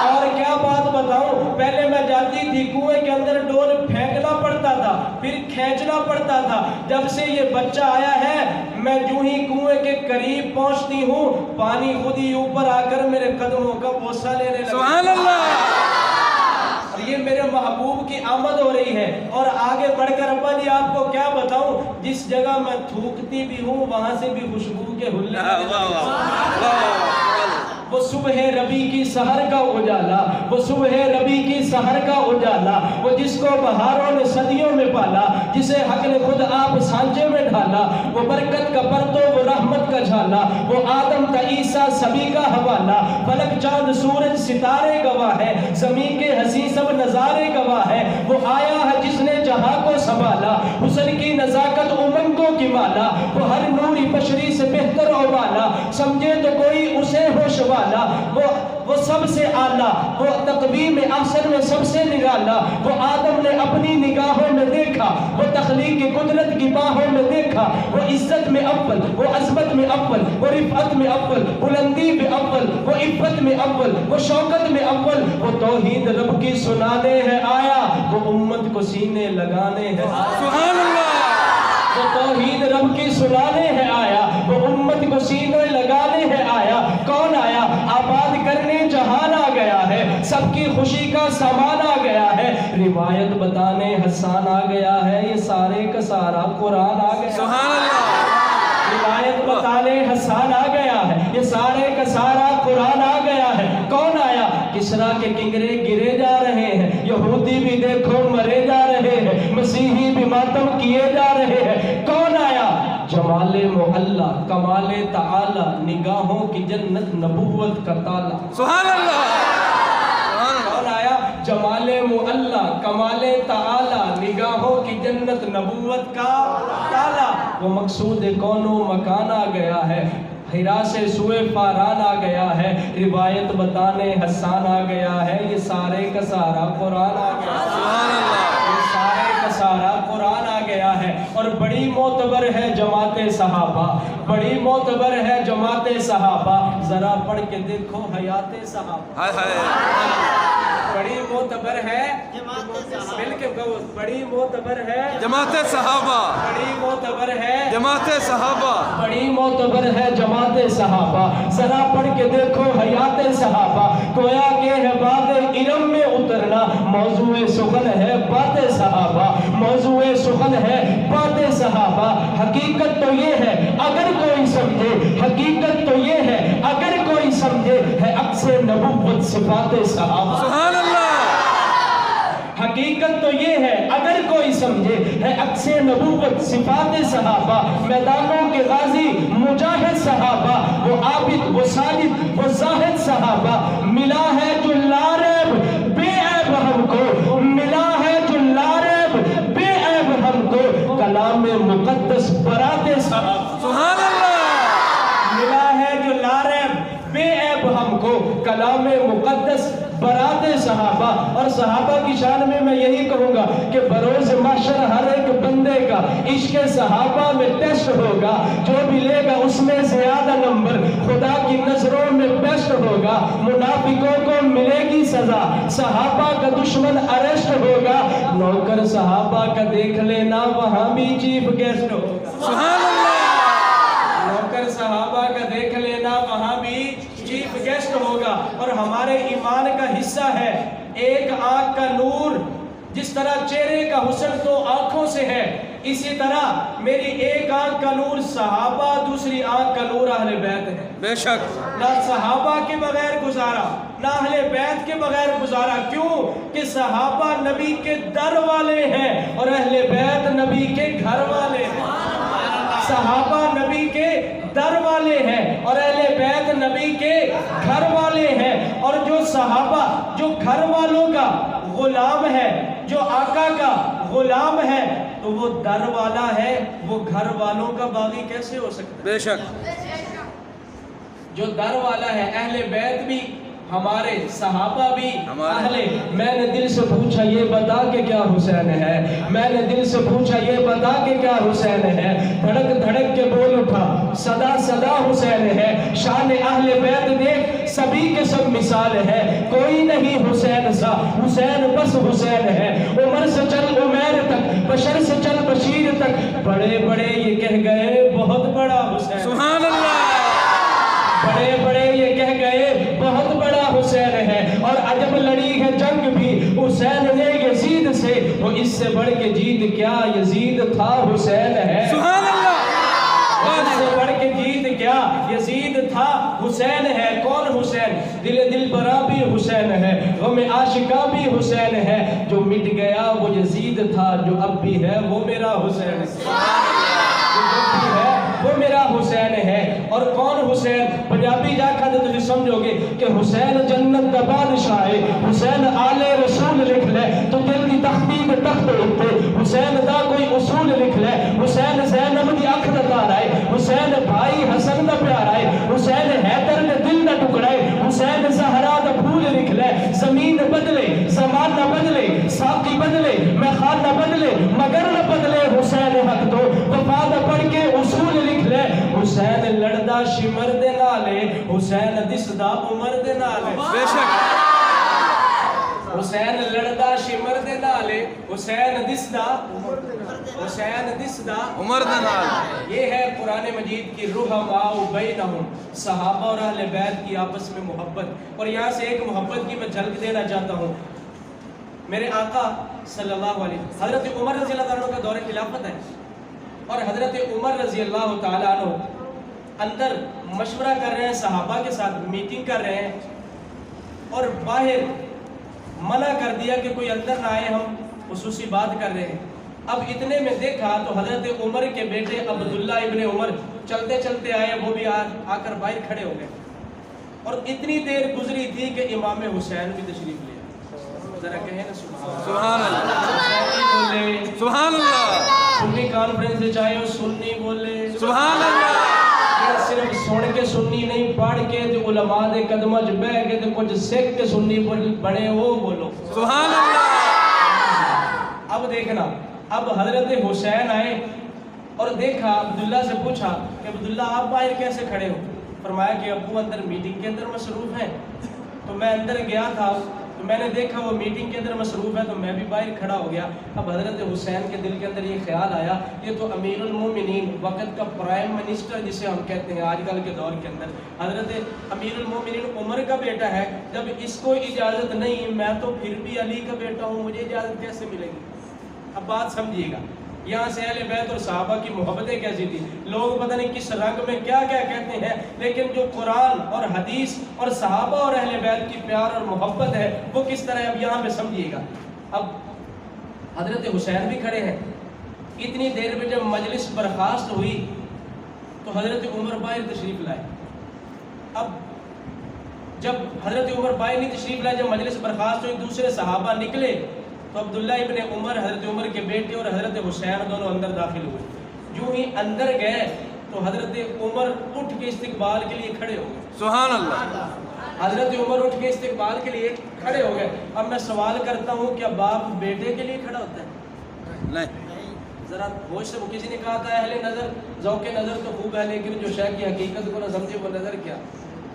اور کیا بات بتاؤں، پہلے میں جاتی تھی کنویں کے اندر ڈول پھینکنا پڑتا تھا پھر کھینچنا پڑتا تھا، جب سے یہ بچہ آیا ہے میں جو ہی کنویں کے قریب پہنچتی ہوں پانی خود ہی اوپر آ کر میرے قدموں کا بوسہ لینے لگتا ہے، سبحان اللہ، اور یہ میرے محبوب کی آمد ہو رہی ہے، اور آگے بڑھ کر ابا جی آپ کو کیا بتاؤں، جس جگہ میں تھوکتی بھی ہوں وہاں سے بھی خوشبو کے حلے وہ صبح ربی کی سحر کا اجالا، وہ صبح ربی کی سحر کا اجالا، وہ جس کو بہاروں نے صدیوں میں پالا، جسے حق نے خود آپ سانچے میں ڈھالا، وہ برکت کا پرتو وہ رحمت کا جھالا، وہ آدم تا عیسیٰ سبھی کا حوالہ، فلک چاند سورج ستارے گواہ ہے، زمین کے حسین سب نظارے گواہ ہے، وہ آیا ہے جس نے جہاں کو سنبھالا، حسن کی نزاکت امنگوں کی مالا، وہ ہر نوری بشری سے بہتر اور والا، سمجھے تو کوئی اسے ہوش والا، وہ سب سے اعلیٰ، وہ تقویم احسن میں سب سے نرالا، وہ آدم نے اپنی نگاہوں میں دیکھا، وہ تخلیق قدرت کی باہوں میں دیکھا، وہ عزت میں اول، وہ عظمت میں اول، وہ رفعت میں اول، بلندی میں اول، وہ عفت میں اول، وہ شوکت میں اول، وہ توحید رب کی سنانے ہے آیا، وہ امت کو سینے لگانے ہے آیا، سبحان اللہ، وہ توحید رب کی سنانے ہے آیا، وہ امت کو سینے لگانے ہے آیا، کون آیا؟ آباد کرنے جہان آ گیا ہے، سب کی خوشی کا سامان آ گیا ہے، روایت بتانے حسان آ گیا ہے، یہ سارے کا سارا قرآن آ گیا، سبحان اللہ، روایت بتانے حسان آ گیا ہے، یہ سارے کا سارا قرآن آ گیا ہے، کون آیا؟ کسرا کے کنگرے گرے جا رہے ہیں، یہودی بھی دیکھو مرے جا رہے ہیں، مسیحی بھی ماتم کیے جا رہے ہیں، کون آیا؟ جمال معلا، کمال تعالی، نگاہوں کی جنت، نبوت کا تالا، سبحان اللہ، کون آیا؟ جمال معلا، کمال تعالی، نگاہوں کی جنت، نبوت کا تالا، وہ مقصود کون و مکان آ گیا ہے، ہرا سے سوئے فاران آ گیا ہے، روایت بتانے حسان آ گیا ہے، یہ سارے کا سارا قرآن آ گیا ہے، سبحان اللہ، یہ سارے کا سارا قرآن آ گیا ہے، اور بڑی معتبر ہے جماعت صحابہ، بڑی معتبر ہے جماعت صحابہ، ذرا پڑھ کے دیکھو حیات صحابہ، ہائے ہائے، بڑی معتبر ہے مل کے کہو، بڑی معتبر ہے جماعت صحابہ، بڑی معتبر ہے جماعت صحابہ، بڑی معتبر ہے جماعت صحابہ، ذرا پڑھ کے دیکھو حیات صحابہ، گویا کہ ہے بات علم میں اترنا، موضوع سخن ہے بات صحابہ، موضوع سخن ہے بات صحابہ، حقیقت تو یہ ہے اگر کوئی سمجھے، حقیقت تو یہ ہے اگر کوئی سمجھے، ہے عکس نبوت صفات صحابہ، سبحان اللہ، حقیقت تو یہ ہے اگر کوئی سمجھے، ہے عکس نبوت صفات صحابہ، میدانوں کے غازی مجاہد صحابہ، وہ عابد وہ ساجد وہ زاہد صحابہ، ملا ہے جو لاریب بے عیب ہم کو، ملا ہے جو لاریب بے عیب ہم کو، کلام مقدس برات صحابہ، سبحان اللہ، ملا ہے جو لاریب بے عیب ہم کو، کلام مقدس برات صحابہ، اور صحابہ کی شان میں یہی کہوں گا کہ بروز محشر ہر ایک بندے کا عشق صحابہ میں ٹیسٹ ہوگا، جو بھی لے گا اس میں زیادہ نمبر خدا کی نظروں میں بیسٹ ہوگا، منافقوں کو ملے گی سزا، صحابہ کا دشمن اریسٹ ہوگا، نوکر صحابہ کا دیکھ لینا وہاں بھی چیف گیسٹ ہوگا، سبحان اللہ، نوکر صحابہ کا دیکھ لینا وہاں بھی چیف گیسٹ ہوگا، اور ہمارے ایمان کا حصہ ہے ایک آنکھ کا نور، جس طرح چہرے کا حسن تو آنکھوں سے ہے، اسی طرح میری ایک آنکھ کا نور صحابہ، دوسری آنکھ کا نور اہل بیت ہے، بے شک، نہ صحابہ کے بغیر گزارا، نہ اہل بیت کے بغیر گزارا، کیوں کہ صحابہ نبی کے در والے ہیں اور اہل بیت نبی کے گھر والے ہیں، صحابہ نبی کے در والے ہیں اور اہل بیت نبی کے گھر والے ہیں، اور جو صحابہ جو گھر والوں کا غلام ہے، جو آقا کا غلام ہے، تو وہ در والا ہے، وہ گھر والوں کا باغی کیسے ہو سکتا ہے؟ بے شک، جو در والا ہے، اہل بیت بھی ہمارے، صحابہ بھی اہلِ، میں نے دل سے پوچھا یہ بتا کہ کیا حسین ہے، میں نے دل سے پوچھا یہ بتا کہ کیا حسین ہے، دھڑک دھڑک کے بول اٹھا صدا صدا حسین ہے، شان اہل بیت دیکھ سبھی کے سب مثال ہے، کوئی نہیں حسین سا، حسین بس حسین ہے، عمر سے چل عمیر تک، بشر سے چل بشیر تک، بڑے بڑے یہ کہہ گئے بہت بڑا حسین، سبحان اللہ، بڑے بڑے یہ کہہ گئے بہت بڑا حسین ہے، اور عجب لڑی ہے جنگ بھی حسین نے یزید سے، وہ اس سے بڑھ کے جیت کیا یزید تھا حسین ہے، سبحان اللہ، اس سے بڑھ کے جیت کیا یزید تھا حسین ہے، کون حسین؟ دل برا بھی حسین ہے، غم عاشقہ بھی حسین ہے، جو مٹ گیا وہ یزید تھا، جو اب بھی ہے وہ میرا حسین ہے، جو اب بھی ہے وہ میرا حسین ہے، اور کون حسین؟ پنجابی جا کھا تو سمجھو گے کہ حسین جنت دا بادشاہ ہے، حسین آل رسول لکھ لے تو دل دی تختی تخت ہوتے، حسین دا کوئی اصول لکھ لے، حسین زینب دی اکھ دا تارا ہے، حسین بھائی حسن دا پیارا ہے، حسین حیدر دے دل دا ٹکڑا ہے، حسین زہرا دا پھول لکھ لے، زمین بدلے زمانہ بدلے ساقی بدلے میخانہ بدلے مگر نہ بدلے حسین حق تو وفا دا پڑھ کے اصول لکھ لے، حسین لڑدا شمر دے نالے، حسین دسدا عمر دے نالے، بے شک حسین لڑدا شمر دے نالے، حسین دسدا عمر دے نال۔ یہ ہے قرآن مجید کی رحماء بینہم، صحابہ اور اہل بیت کی آپس میں محبت۔ اور یہاں سے ایک محبت کی میں جھلک دینا چاہتا ہوں۔ میرے آقا صلی اللہ علیہ وسلم، حضرت عمر رضی اللہ عنہ کا دور خلافت ہے، اور حضرت عمر رضی اللہ تعالیٰ عنہ اندر مشورہ کر رہے ہیں، صحابہ کے ساتھ میٹنگ کر رہے ہیں، اور باہر منع کر دیا کہ کوئی اندر نہ آئے، ہم خصوصی بات کر رہے ہیں۔ اب اتنے میں دیکھا تو حضرت عمر کے بیٹے عبداللہ ابن عمر چلتے چلتے آئے، وہ بھی آ کر باہر کھڑے ہو گئے، اور اتنی دیر گزری تھی کہ امام حسین بھی تشریف لے آئے۔ ذرا کہیں نا سبحان اللہ، سبحان اللہ، سنی کانفرنس سے چاہے وہ سنی بولے، سبحان اللہ، صرف سن کے سنی نہیں، پڑھ کے جو علماء دے قدمہ جو بہ کے تو کچھ سکھ کے سنی بڑے وہ بولو سبحان اللہ۔ اب دیکھنا، اب حضرت حسین آئے اور دیکھا، عبداللہ سے پوچھا کہ عبداللہ آپ باہر کیسے کھڑے ہو؟ فرمایا کہ ابو اندر میٹنگ کے اندر مصروف ہیں، تو میں اندر گیا تھا تو میں نے دیکھا وہ میٹنگ کے اندر مصروف ہے تو میں بھی باہر کھڑا ہو گیا۔ اب حضرت حسین کے دل کے اندر یہ خیال آیا، یہ تو امیر المومنین، وقت کا پرائم منسٹر جسے ہم کہتے ہیں آج کل کے دور کے اندر، حضرت امیر المومنین عمر کا بیٹا ہے، جب اس کو اجازت نہیں، میں تو پھر بھی علی کا بیٹا ہوں، مجھے اجازت کیسے ملے گی؟ اب بات سمجھیے گا، یہاں سے اہل بیت اور صحابہ کی محبتیں کیسی تھی، لوگ پتہ نہیں کس رنگ میں کیا کیا کہتے ہیں، لیکن جو قرآن اور حدیث اور صحابہ اور اہل بیت کی پیار اور محبت ہے وہ کس طرح ہے، اب یہاں پہ سمجھیے گا۔ اب حضرت حسین بھی کھڑے ہیں، اتنی دیر میں جب مجلس برخاست ہوئی تو حضرت عمر باہر تشریف لائے۔ اب جب حضرت عمر باہر نہیں تشریف لائے، جب مجلس برخاست ہوئی، دوسرے صحابہ نکلے تو عبداللہ ابن عمر، حضرت عمر کے بیٹے، اور حضرت حسین دونوں اندر داخل ہوئے۔ جو ہی اندر گئے تو حضرت عمر اٹھ کے استقبال کے لیے کھڑے ہو گئے، سبحان اللہ، حضرت عمر اٹھ کے استقبال کے لیے کھڑے ہو گئے۔ اب میں سوال کرتا ہوں، کیا باپ بیٹے کے لیے کھڑا ہوتا ہے؟ نہیں، ذرا ہوش سے، کسی نے کہا تھا اہل نظر، ذوق نظر تو خوب ہے، لیکن جو شے کی حقیقت کو نہ سمجھے وہ نظر کیا؟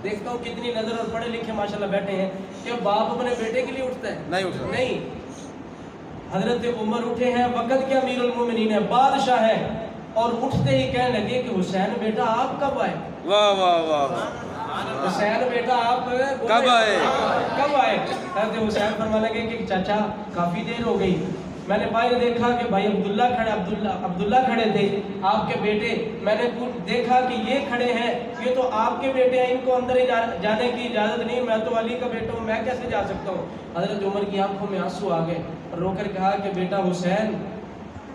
دیکھتا ہوں کتنی نظر اور پڑھے لکھے ماشاءاللہ بیٹھے ہیں، کیا باپ اپنے بیٹے کے لیے اٹھتا ہے؟ نہیں اٹھتا، نہیں۔ حضرت عمر اٹھے ہیں، وقت کے امیر المومنین ہے، بادشاہ ہے، اور اٹھتے ہی کہنے لگے کہ حسین بیٹا آپ کب آئے؟ واہ واہ واہ، حسین بیٹا آپ کب آئے؟ کب آئے؟ حضرت حسین فرمانے لگے کہ چاچا کافی دیر ہو گئی، میں نے باہر دیکھا کہ بھائی عبداللہ کھڑے تھے آپ کے بیٹے، میں نے دیکھا کہ یہ کھڑے ہیں، یہ تو آپ کے بیٹے ہیں، ان کو اندر جانے کی اجازت نہیں، میں تو علی کا بیٹا ہوں، میں کیسے جا سکتا ہوں؟ حضرت عمر کی آنکھوں میں آنسو آ گئے، رو کر کہا کہ بیٹا حسین،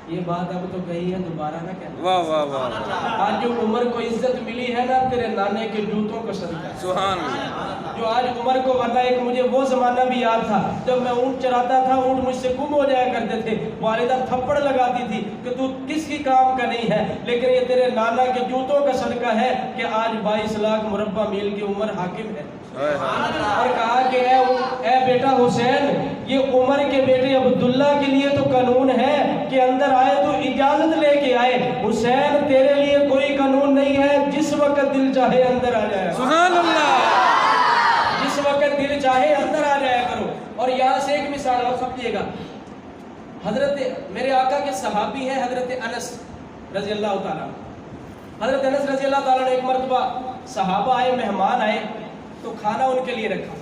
یہ بات اب تو کہی ہے، دوبارہ نہ کہنا۔ واہ واہ واہ، آج جو عمر کو عزت ملی ہے نا تیرے نانے کے جوتوں کو صدقہ ہے، سبحان اللہ، جو آج عمر کو، ورنہ ایک مجھے وہ زمانہ بھی یاد تھا جب میں اونٹ چراتا تھا، اونٹ مجھ سے گم ہو جایا کرتے تھے، والدہ تھپڑ لگاتی تھی کہ تو کس کی کام کا نہیں ہے، لیکن یہ تیرے نانا کے جوتوں کا صدقہ ہے کہ آج 22 لاکھ مربع میل کی عمر حاکم ہے۔ اور کہا کہ اے بیٹا حسین، یہ عمر کے بیٹے عبداللہ کے لیے تو قانون ہے کہ اندر آئے تو اجازت لے کے آئے، حسین تیرے لیے کوئی قانون نہیں ہے، جس وقت دل چاہے اندر آ جائے، سبحان اللہ، جس وقت دل چاہے اندر آ جایا کرو۔ اور یہاں سے ایک مثال اور سمجھیے گا، حضرت میرے آقا کے صحابی ہیں حضرت انس رضی اللہ تعالیٰ، حضرت انس رضی اللہ تعالیٰ نے ایک مرتبہ صحابہ آئے، مہمان آئے تو کھانا ان کے لیے رکھا،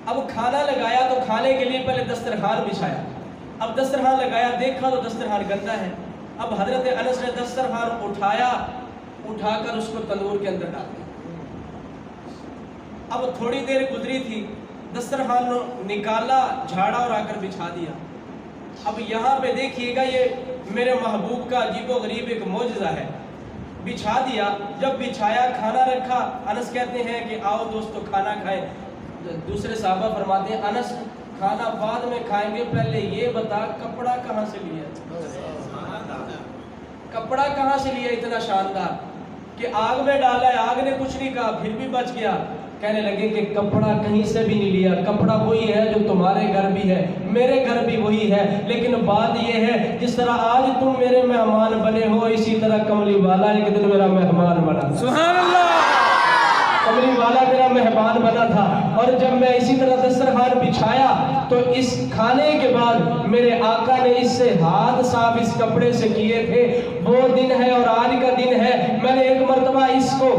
اب کھانا لگایا تو کھانے کے لیے پہلے دسترخوان بچھایا، اب دسترخوان لگایا، دیکھا تو دسترخوان گندا ہے، اب حضرت انس نے دسترخوان اٹھا کر اس کو تندور کے اندر ڈال دیا۔ اب تھوڑی دیر گزری تھی، دسترخوان نکالا، جھاڑا اور آ کر بچھا دیا۔ اب یہاں پہ دیکھیے گا، یہ میرے محبوب کا عجیب و غریب ایک معجزہ ہے۔ بچھا دیا. جب بچھایا کھانا رکھا, انس کہتے ہیں کہ آؤ دوستو کھانا کھائیں. دوسرے صحابہ فرماتے ہیں انس کھانا بعد میں کھائیں گے, پہلے یہ بتا کپڑا کہاں سے لیا, کپڑا کہاں سے لیا اتنا شاندار کہ آگ میں ڈالا ہے, آگ نے کچھ نہیں کہا پھر بھی بچ گیا. کہنے لگے کہ کپڑا کہیں سے بھی نہیں لیا, کپڑا وہی ہے جو تمہارے گھر بھی ہے, میرے گھر بھی وہی ہے, لیکن بات یہ ہے جس طرح آج تم میرے مہمان بنے ہو اسی طرح کملی والا ایک دن میرا مہمان بنا. سبحان اللہ. کملی والا میرا مہمان بنا تھا, اور جب میں اسی طرح دسترخوان بچھایا تو اس کھانے کے بعد میرے آقا نے اس سے ہاتھ صاف اس کپڑے سے کیے تھے. وہ دن ہے اور آج کا دن ہے. میں نے ایک مرتبہ اس کو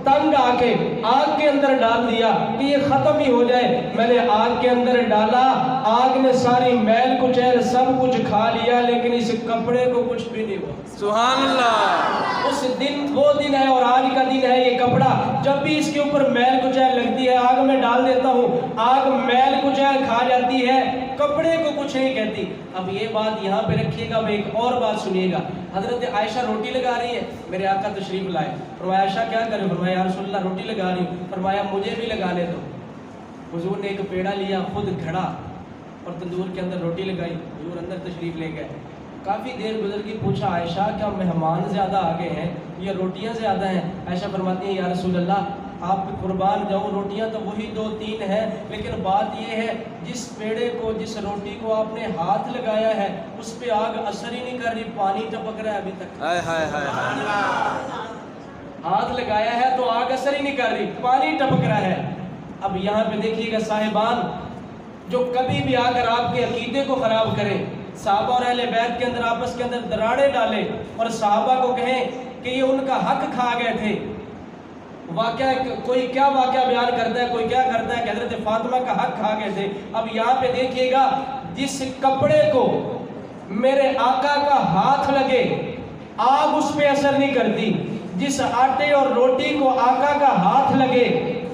تنگ آ کے آگ کے اندر ڈال دیا کہ یہ ختم ہی ہو جائے. میں نے آگ کے اندر ڈالا, آگ نے ساری میل کچیل سب کچھ کھا لیا, لیکن اس کپڑے کو کچھ بھی نہیں ہوا. سبحان اللہ. اس دن وہ دن ہے اور آج کا دن ہے. یہ کپڑا جب بھی اس کے اوپر میل کچیل لگتی ہے آگ میں ڈال دیتا ہوں, آگ میل کچیل کھا جاتی ہے, کپڑے کو کچھ نہیں کہتی. اب یہ بات یہاں پہ رکھیے گا. اب ایک اور بات سنیے گا. حضرت عائشہ روٹی لگا رہی ہے, میرے آقا تشریف لائے. فرمایا عائشہ کیا کرے؟ فرمایا یا رسول اللہ روٹی لگا رہی ہوں. فرمایا مجھے بھی لگانے دو. حضور نے ایک پیڑا لیا, خود گھڑا اور تندور کے اندر روٹی لگائی. حضور اندر تشریف لے گئے. کافی دیر گزر گئی, پوچھا عائشہ کیا مہمان زیادہ آگے ہیں یا روٹیاں زیادہ ہیں؟ عائشہ فرماتی ہیں یا رسول اللہ آپ قربان جاؤ, روٹیاں تو وہی 2-3 ہیں, لیکن بات یہ ہے جس پیڑے کو جس روٹی کو آپ نے ہاتھ لگایا ہے اس پہ آگ اثر ہی نہیں کر رہی, پانی ٹپک رہا ہے ابھی تک. ہاتھ لگایا ہے تو آگ اثر ہی نہیں کر رہی, پانی ٹپک رہا ہے. اب یہاں پہ دیکھیے گا صاحبان, جو کبھی بھی آ کر آپ کے عقیدے کو خراب کرے, صحابہ اور اہل بیت کے اندر آپس کے اندر دراڑیں ڈالے اور صحابہ کو کہیں کہ یہ ان کا حق کھا گئے تھے. واقعہ کوئی کیا واقعہ بیان کرتا ہے, کوئی کیا کرتا ہے کہ حضرت فاطمہ کا حق کھا گئے تھے. اب یہاں پہ دیکھیے گا جس کپڑے کو میرے آقا کا ہاتھ لگے آگ اس پہ اثر نہیں کرتی, جس آٹے اور روٹی کو آقا کا ہاتھ لگے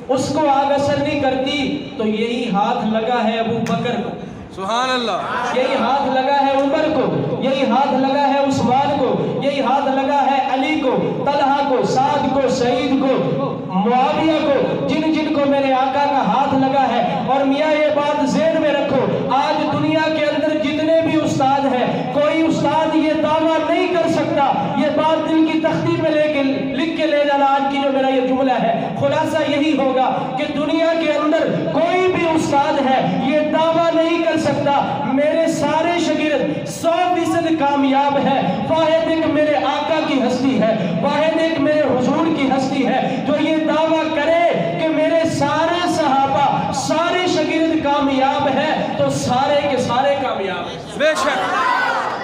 اس کو آگ اثر نہیں کرتی. تو یہی ہاتھ لگا ہے ابو بکر کو, سبحان اللہ. یہی ہاتھ لگا ہے عمر کو, یہی ہاتھ لگا ہے عثمان کو, یہی ہاتھ لگا ہے علی کو, طلحہ کو, سعد کو, سعید کو, معاویہ کو, جن جن کو میرے آقا کا ہاتھ لگا ہے. اور میاں یہ بات ذہن میں رکھو, آج دنیا کے اندر جتنے بھی استاد ہیں, کوئی استاد یہ دعویٰ نہیں کر سکتا, یہ بات دل کی تختی پہ لکھ کے لے جانا. آج کی جو میرا یہ جملہ ہے خلاصہ یہی ہوگا کہ دنیا کے اندر کوئی بھی استاد ہے یہ دعویٰ نہیں کر سکتا میرے سارے شاگرد 100% کامیاب ہے. واحد ایک میرے آقا کی ہستی ہے, واحد ایک میرے حضور کی ہستی ہے جو یہ دعویٰ کرے کہ میرے سارے صحابہ سارے شاگرد کامیاب ہیں, تو سارے کے سارے کامیاب ہیں. بے شک.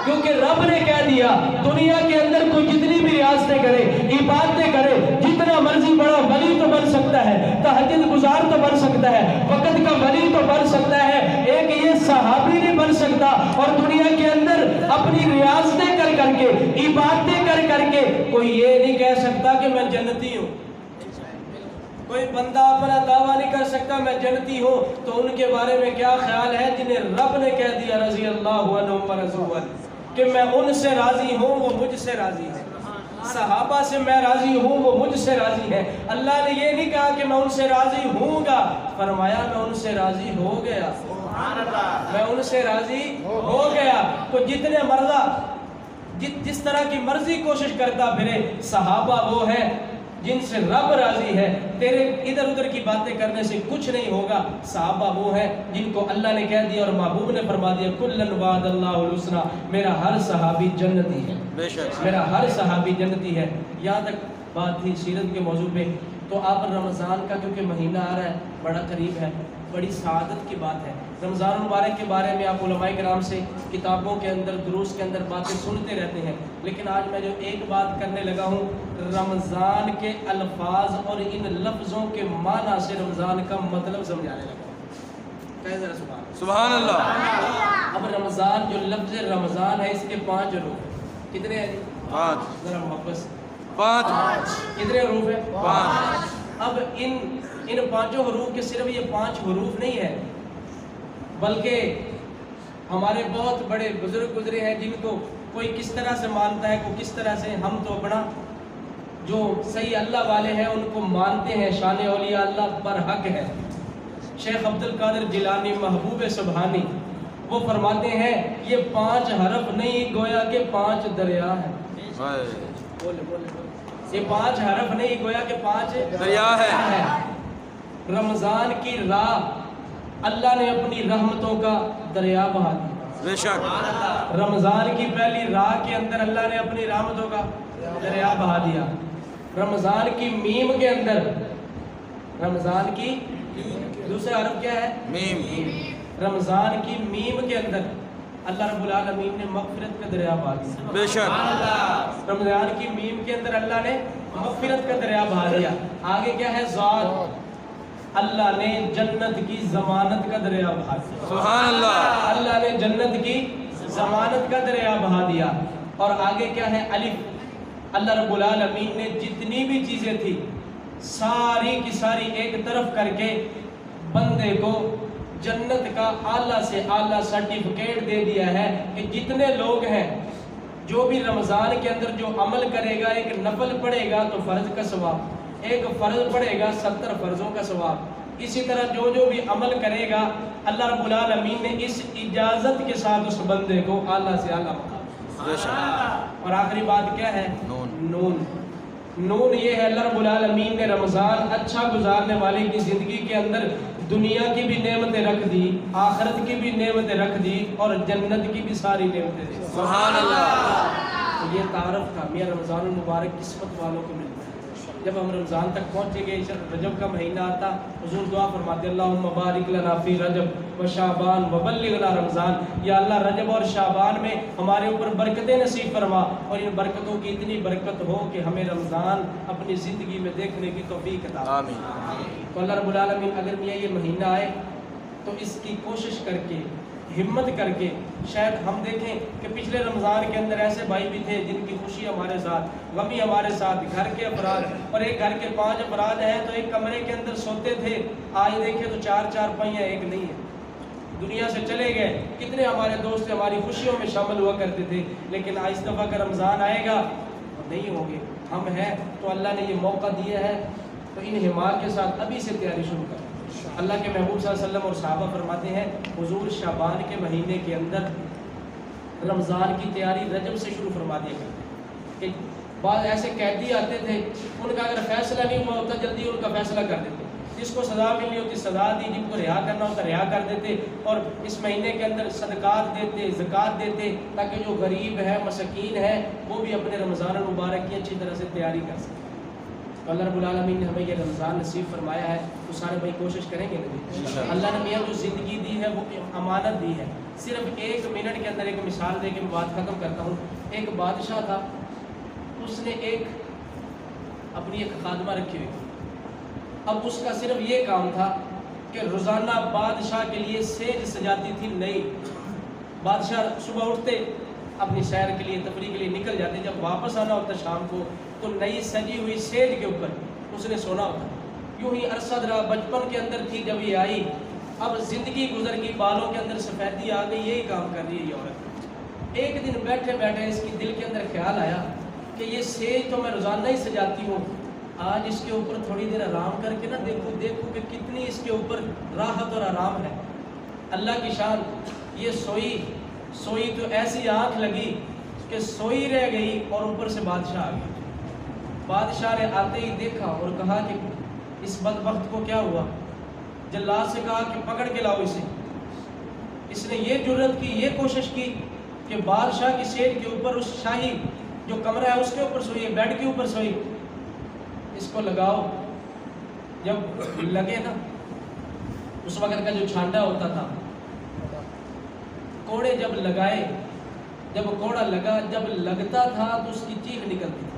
کیونکہ رب نے کہہ دیا دنیا کے اندر کوئی جتنی بھی ریاستیں کرے, عبادتیں کرے, جتنا مرضی بڑا ولی تو بن سکتا ہے, تہجد گزار تو بن سکتا ہے, وقت کا ولی تو بن سکتا ہے, ایک یہ صحابی نہیں بن سکتا. اور دنیا کے اندر اپنی ریاستیں کر کر کے, عبادتیں کر کر کے کوئی یہ نہیں کہہ سکتا کہ میں جنتی ہوں. کوئی بندہ اپنا دعویٰ نہیں کر سکتا میں جنتی ہوں. تو ان کے بارے میں کیا خیال ہے جنہیں رب نے کہہ دیا رضی اللہ عنہم ورضوا عنہ کہ میں ان سے راضی ہوں وہ مجھ سے راضی ہے. صحابہ سے میں راضی ہوں وہ مجھ سے راضی ہے. اللہ نے یہ نہیں کہا کہ میں ان سے راضی ہوں گا, فرمایا میں ان سے راضی ہو گیا, میں ان سے راضی ہو گیا. تو جتنے مرضا جس طرح کی مرضی کوشش کرتا پھرے, صحابہ وہ ہے جن سے رب راضی ہے. تیرے ادھر ادھر کی باتیں کرنے سے کچھ نہیں ہوگا. صحابہ وہ ہے جن کو اللہ نے کہہ دیا اور محبوب نے فرما دیا کلن وعد اللہ الحسنی, میرا ہر صحابی جنتی ہے, میرا ہر صحابی جنتی ہے. یہاں تک بات تھی سیرت کے موضوع پہ. تو آپ رمضان کا کیونکہ مہینہ آ رہا ہے, بڑا قریب ہے, بڑی سعادت کی بات ہے. رمضان المبارک کے بارے میں آپ علماء کرام سے کتابوں کے اندر دروس کے اندر باتیں سنتے رہتے ہیں, لیکن آج میں جو ایک بات کرنے لگا ہوں, رمضان کے الفاظ اور ان لفظوں کے معنی سے رمضان کا مطلب سمجھانے لگا ہوں. کہہ ذرا سبحان اللہ. اب رمضان جو لفظ رمضان ہے اس کے 5 حروف کتنے ہیں؟ 5. ذرا محبت سے 5. کتنے حروف ہیں؟ 5. اب ان 5 حروف کے صرف یہ 5 حروف نہیں ہے, بلکہ ہمارے بہت بڑے بزرگ گزرے ہیں جن کو کوئی کس طرح سے مانتا ہے, کوئی کس طرح سے. ہم تو اپنا جو صحیح اللہ والے ہیں ان کو مانتے ہیں شان اولیاء اللہ پر حق ہے۔ شیخ عبد القادر جیلانی محبوب سبحانی وہ فرماتے ہیں یہ 5 حرف نہیں گویا کہ 5 دریا ہیں۔ یہ 5 حرف نہیں گویا کہ 5 دریا ہے۔ رمضان کی راہ اللہ نے اپنی رحمتوں کا دریا بہا دیا۔ بے شک رمضان کی پہلی راہ کے اندر اللہ نے اپنی رحمتوں کا دریا بہا دیا۔ رمضان کی میم کے اندر، رمضان کی دوسرا حرف کیا ہے؟ میم۔ رمضان کی میم کے اندر اللہ رب العالمین نے مغفرت کا دریا بہا دیا۔ بے شک رمضان کی میم کے اندر اللہ نے مغفرت کا دریا بہا دیا۔ آگے کیا ہے؟ ذات، اللہ نے جنت کی ضمانت کا دریا بہا دیا۔ سبحان اللہ۔ اللہ نے جنت کی ضمانت کا دریا بہا دیا۔ اور آگے کیا ہے؟ الف، اللہ رب العالمین نے جتنی بھی چیزیں تھی ساری کی ساری ایک طرف کر کے بندے کو جنت کا اعلیٰ سے اعلیٰ سرٹیفکیٹ دے دیا ہے کہ جتنے لوگ ہیں جو بھی رمضان کے اندر جو عمل کرے گا، ایک نفل پڑھے گا تو فرض کا ثواب، ایک فرض پڑھے گا 70 فرضوں کا ثواب، اسی طرح جو بھی عمل کرے گا اللہ رب العالمین نے اس اجازت کے ساتھ اس بندے کو اعلیٰ سے اعلیٰ مقام۔ اور آخری بات کیا ہے؟ نون۔ نون یہ ہے اللہ رب العالمین نے رمضان اچھا گزارنے والے کی زندگی کے اندر دنیا کی بھی نعمتیں رکھ دی، آخرت کی بھی نعمتیں رکھ دی اور جنت کی بھی ساری نعمتیں دی۔ سبحان اللہ۔ تو یہ تعارف تھا میاں رمضان المبارک قسمت والوں کو ملتا ہے۔ جب ہم رمضان تک پہنچے گئے، رجب کا مہینہ آتا، حضور دعا فرماتے اللہم بارک لنا فی رجب و شعبان و بلغنا رمضان، یا اللہ رجب اور شعبان میں ہمارے اوپر برکتیں نصیب فرما اور ان برکتوں کی اتنی برکت ہو کہ ہمیں رمضان اپنی زندگی میں دیکھنے کی توفیق عطا۔ آمین۔ تو اللہ رب العالمین اگر میاں یہ مہینہ آئے تو اس کی کوشش کر کے، ہمت کر کے، شاید ہم دیکھیں کہ پچھلے رمضان کے اندر ایسے بھائی بھی تھے جن کی خوشی ہمارے ساتھ، غمی ہمارے ساتھ، گھر کے افراد، اور ایک گھر کے 5 افراد ہیں تو ایک کمرے کے اندر سوتے تھے، آج دیکھیں تو 4 چارپائیاں ایک نہیں ہے، دنیا سے چلے گئے۔ کتنے ہمارے دوست ہماری خوشیوں میں شامل ہوا کرتے تھے، لیکن آج اس دفعہ کا رمضان آئے گا نہیں ہوں گے، ہم ہیں تو اللہ نے یہ موقع دیا ہے تو ان ہمت کے ساتھ ابھی سے تیاری شروع کریں۔ اللہ کے محبوب صلی اللہ علیہ وسلم اور صحابہ فرماتے ہیں حضور شعبان کے مہینے کے اندر رمضان کی تیاری رجب سے شروع فرما دیا کرتے کہ بعض ایسے قیدی آتے تھے، ان کا اگر فیصلہ نہیں ہوا ہوتا جلدی ان کا فیصلہ کر دیتے، جس کو سزا ملنی ہوتی سزا دی، جن کو رہا کرنا ہوتا رہا کر دیتے، اور اس مہینے کے اندر صدقات دیتے، زکوٰۃ دیتے، تاکہ جو غریب ہے، مسکین ہے، وہ بھی اپنے رمضان المبارک کی اچھی طرح سے تیاری کر سکیں۔ تو اللہ رب العالمین نے ہمیں یہ رمضان نصیب فرمایا ہے تو سارے بھائی کوشش کریں گے نا۔ اللہ نے میاں جو زندگی دی ہے وہ امانت دی ہے۔ صرف 1 منٹ کے اندر ایک مثال دے کے میں بات ختم کرتا ہوں۔ ایک بادشاہ تھا، اس نے اپنی ایک خادمہ رکھی ہوئی تھی۔ اب اس کا صرف یہ کام تھا کہ روزانہ بادشاہ کے لیے سیج سجاتی تھی نئی۔ بادشاہ صبح اٹھتے اپنی سیر کے لیے، تفریح کے لیے نکل جاتے، جب واپس آنا ہوتا شام کو تو نئی سجی ہوئی سیج کے اوپر اس نے سونا ہوتا۔ یوں ہی عرصہ رہا، بچپن کے اندر تھی جب یہ آئی، اب زندگی گزر گئی، بالوں کے اندر سفیدی آ گئی، یہی کام کر رہی ہے یہ عورت۔ ایک دن بیٹھے بیٹھے اس کی دل کے اندر خیال آیا کہ یہ سیج تو میں روزانہ ہی سجاتی ہوں، آج اس کے اوپر تھوڑی دیر آرام کر کے نہ دیکھوں کہ کتنی اس کے اوپر راحت اور آرام ہے۔ اللہ کی شان، یہ سوئی تو ایسی آنکھ لگی کہ سوئی رہ گئی اور اوپر سے بادشاہ آ گیا۔ بادشاہ نے آتے ہی دیکھا اور کہا کہ اس بدبخت کو کیا ہوا؟ جلاد سے کہا کہ پکڑ کے لاؤ اسے۔ اس نے یہ جرت کی، یہ کوشش کی کہ بادشاہ کی سیج کے اوپر، اس شاہی جو کمرہ ہے اس کے اوپر سوئی، بیڈ کے اوپر سوئی، اس کو لگاؤ۔ جب لگے نا، اس وقت کا جو چھانٹا ہوتا تھا، کوڑے جب لگائے، جب کوڑا لگا، جب لگتا تھا تو اس کی چیخ نکلتی تھی۔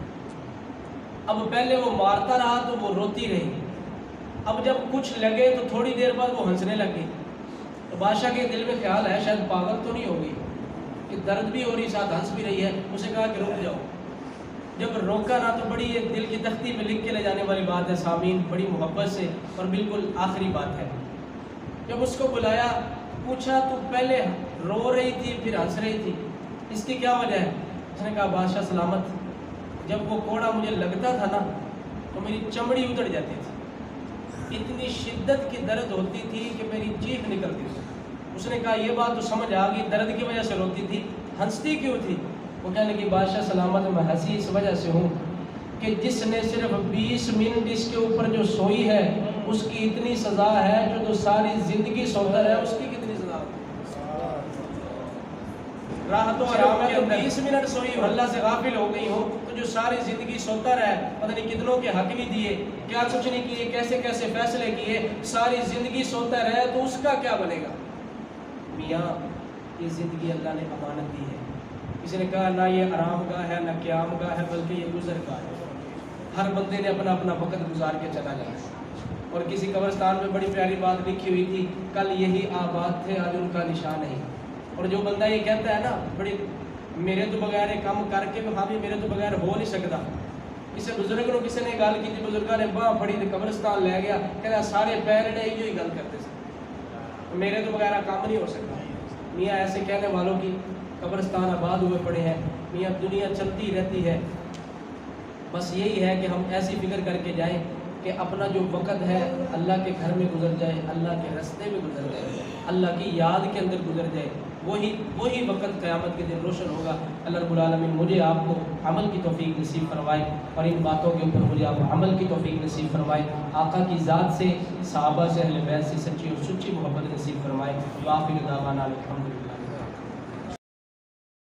اب پہلے وہ مارتا رہا تو وہ روتی رہی، اب جب کچھ لگے تو تھوڑی دیر بعد وہ ہنسنے لگی۔ تو بادشاہ کے دل میں خیال ہے شاید پاگل تو نہیں ہوگی کہ درد بھی ہو رہی ساتھ ہنس بھی رہی ہے۔ اسے کہا کہ رک جاؤ۔ جب روکا نا تو بڑی یہ دل کی تختی میں لکھ کے لے جانے والی بات ہے سامعین، بڑی محبت سے، اور بالکل آخری بات ہے۔ جب اس کو بلایا، پوچھا تو پہلے رو رہی تھی پھر ہنس رہی تھی، اس کی کیا وجہ ہے؟ اس نے کہا بادشاہ سلامت، جب وہ کوڑا مجھے لگتا تھا نا تو میری چمڑی اتر جاتی تھی، اتنی شدت کی درد ہوتی تھی کہ میری جیبھ نکلتی تھی۔ اس نے کہا یہ بات تو سمجھ آ گئی، درد کی وجہ سے روتی تھی، ہنستی کیوں تھی؟ وہ کہنے لگی بادشاہ سلامت میں ہنسی اس وجہ سے ہوں کہ جس نے صرف 20 منٹ اس کے اوپر جو سوئی ہے اس کی اتنی سزا ہے، جو تو ساری زندگی سوتا ہے اس کی کتنی سزا ہے؟ راحت و آرام کے 20 منٹ سوئی ہو، اللہ سے غافل ہو گئی ہو، تو جو ساری زندگی سوتا رہے، پتہ نہیں کتنوں کے حق نہیں دیے، کیا کچھ نہیں کیے، کیسے کیسے فیصلے کیے، ساری زندگی سوتا رہے تو اس کا کیا بنے گا؟ میاں یہ زندگی اللہ نے امانت دی ہے۔ کسی نے کہا نہ یہ آرام گاہ ہے نہ قیام گاہ ہے، بلکہ یہ گزر گاہ ہے۔ ہر بندے نے اپنا اپنا وقت گزار کے چلا جانا ہے۔ اور کسی قبرستان میں بڑی پیاری بات لکھی ہوئی تھی، کل یہی آباد تھے آج ان کا نشان نہیں۔ اور جو بندہ یہ کہتا ہے نا بڑی میرے تو بغیر کام کر کے ہاں بھی میرے تو بغیر ہو نہیں سکتا، کسی بزرگ نے کسی نے گل کی تھی، بزرگاں نے باہ پھڑی تو قبرستان لے گیا، کہتا سارے پیر نے یہی گل کرتے تھے، میرے تو بغیر کام نہیں ہو سکتا۔ میاں ایسے کہنے والوں کی قبرستان آباد ہوئے پڑے ہیں۔ میاں دنیا چلتی رہتی ہے، بس یہی ہے کہ ہم ایسی فکر کر کے جائیں کہ اپنا جو وقت ہے اللہ کے گھر میں گزر جائے، اللہ کے راستے میں گزر جائے، اللہ کی یاد کے اندر گزر جائے، وہی وقت قیامت کے دن روشن ہوگا۔ اللہ رب العالمین مجھے آپ کو عمل کی توفیق نصیب فرمائے، اور ان باتوں کے اوپر مجھے آپ عمل کی توفیق نصیب فرمائے، آقا کی ذات سے، صحابہ سے، اہل بیت سے سچی اور سچی محبت نصیب فرمائے۔ وآخر دعوانا الحمدللہ۔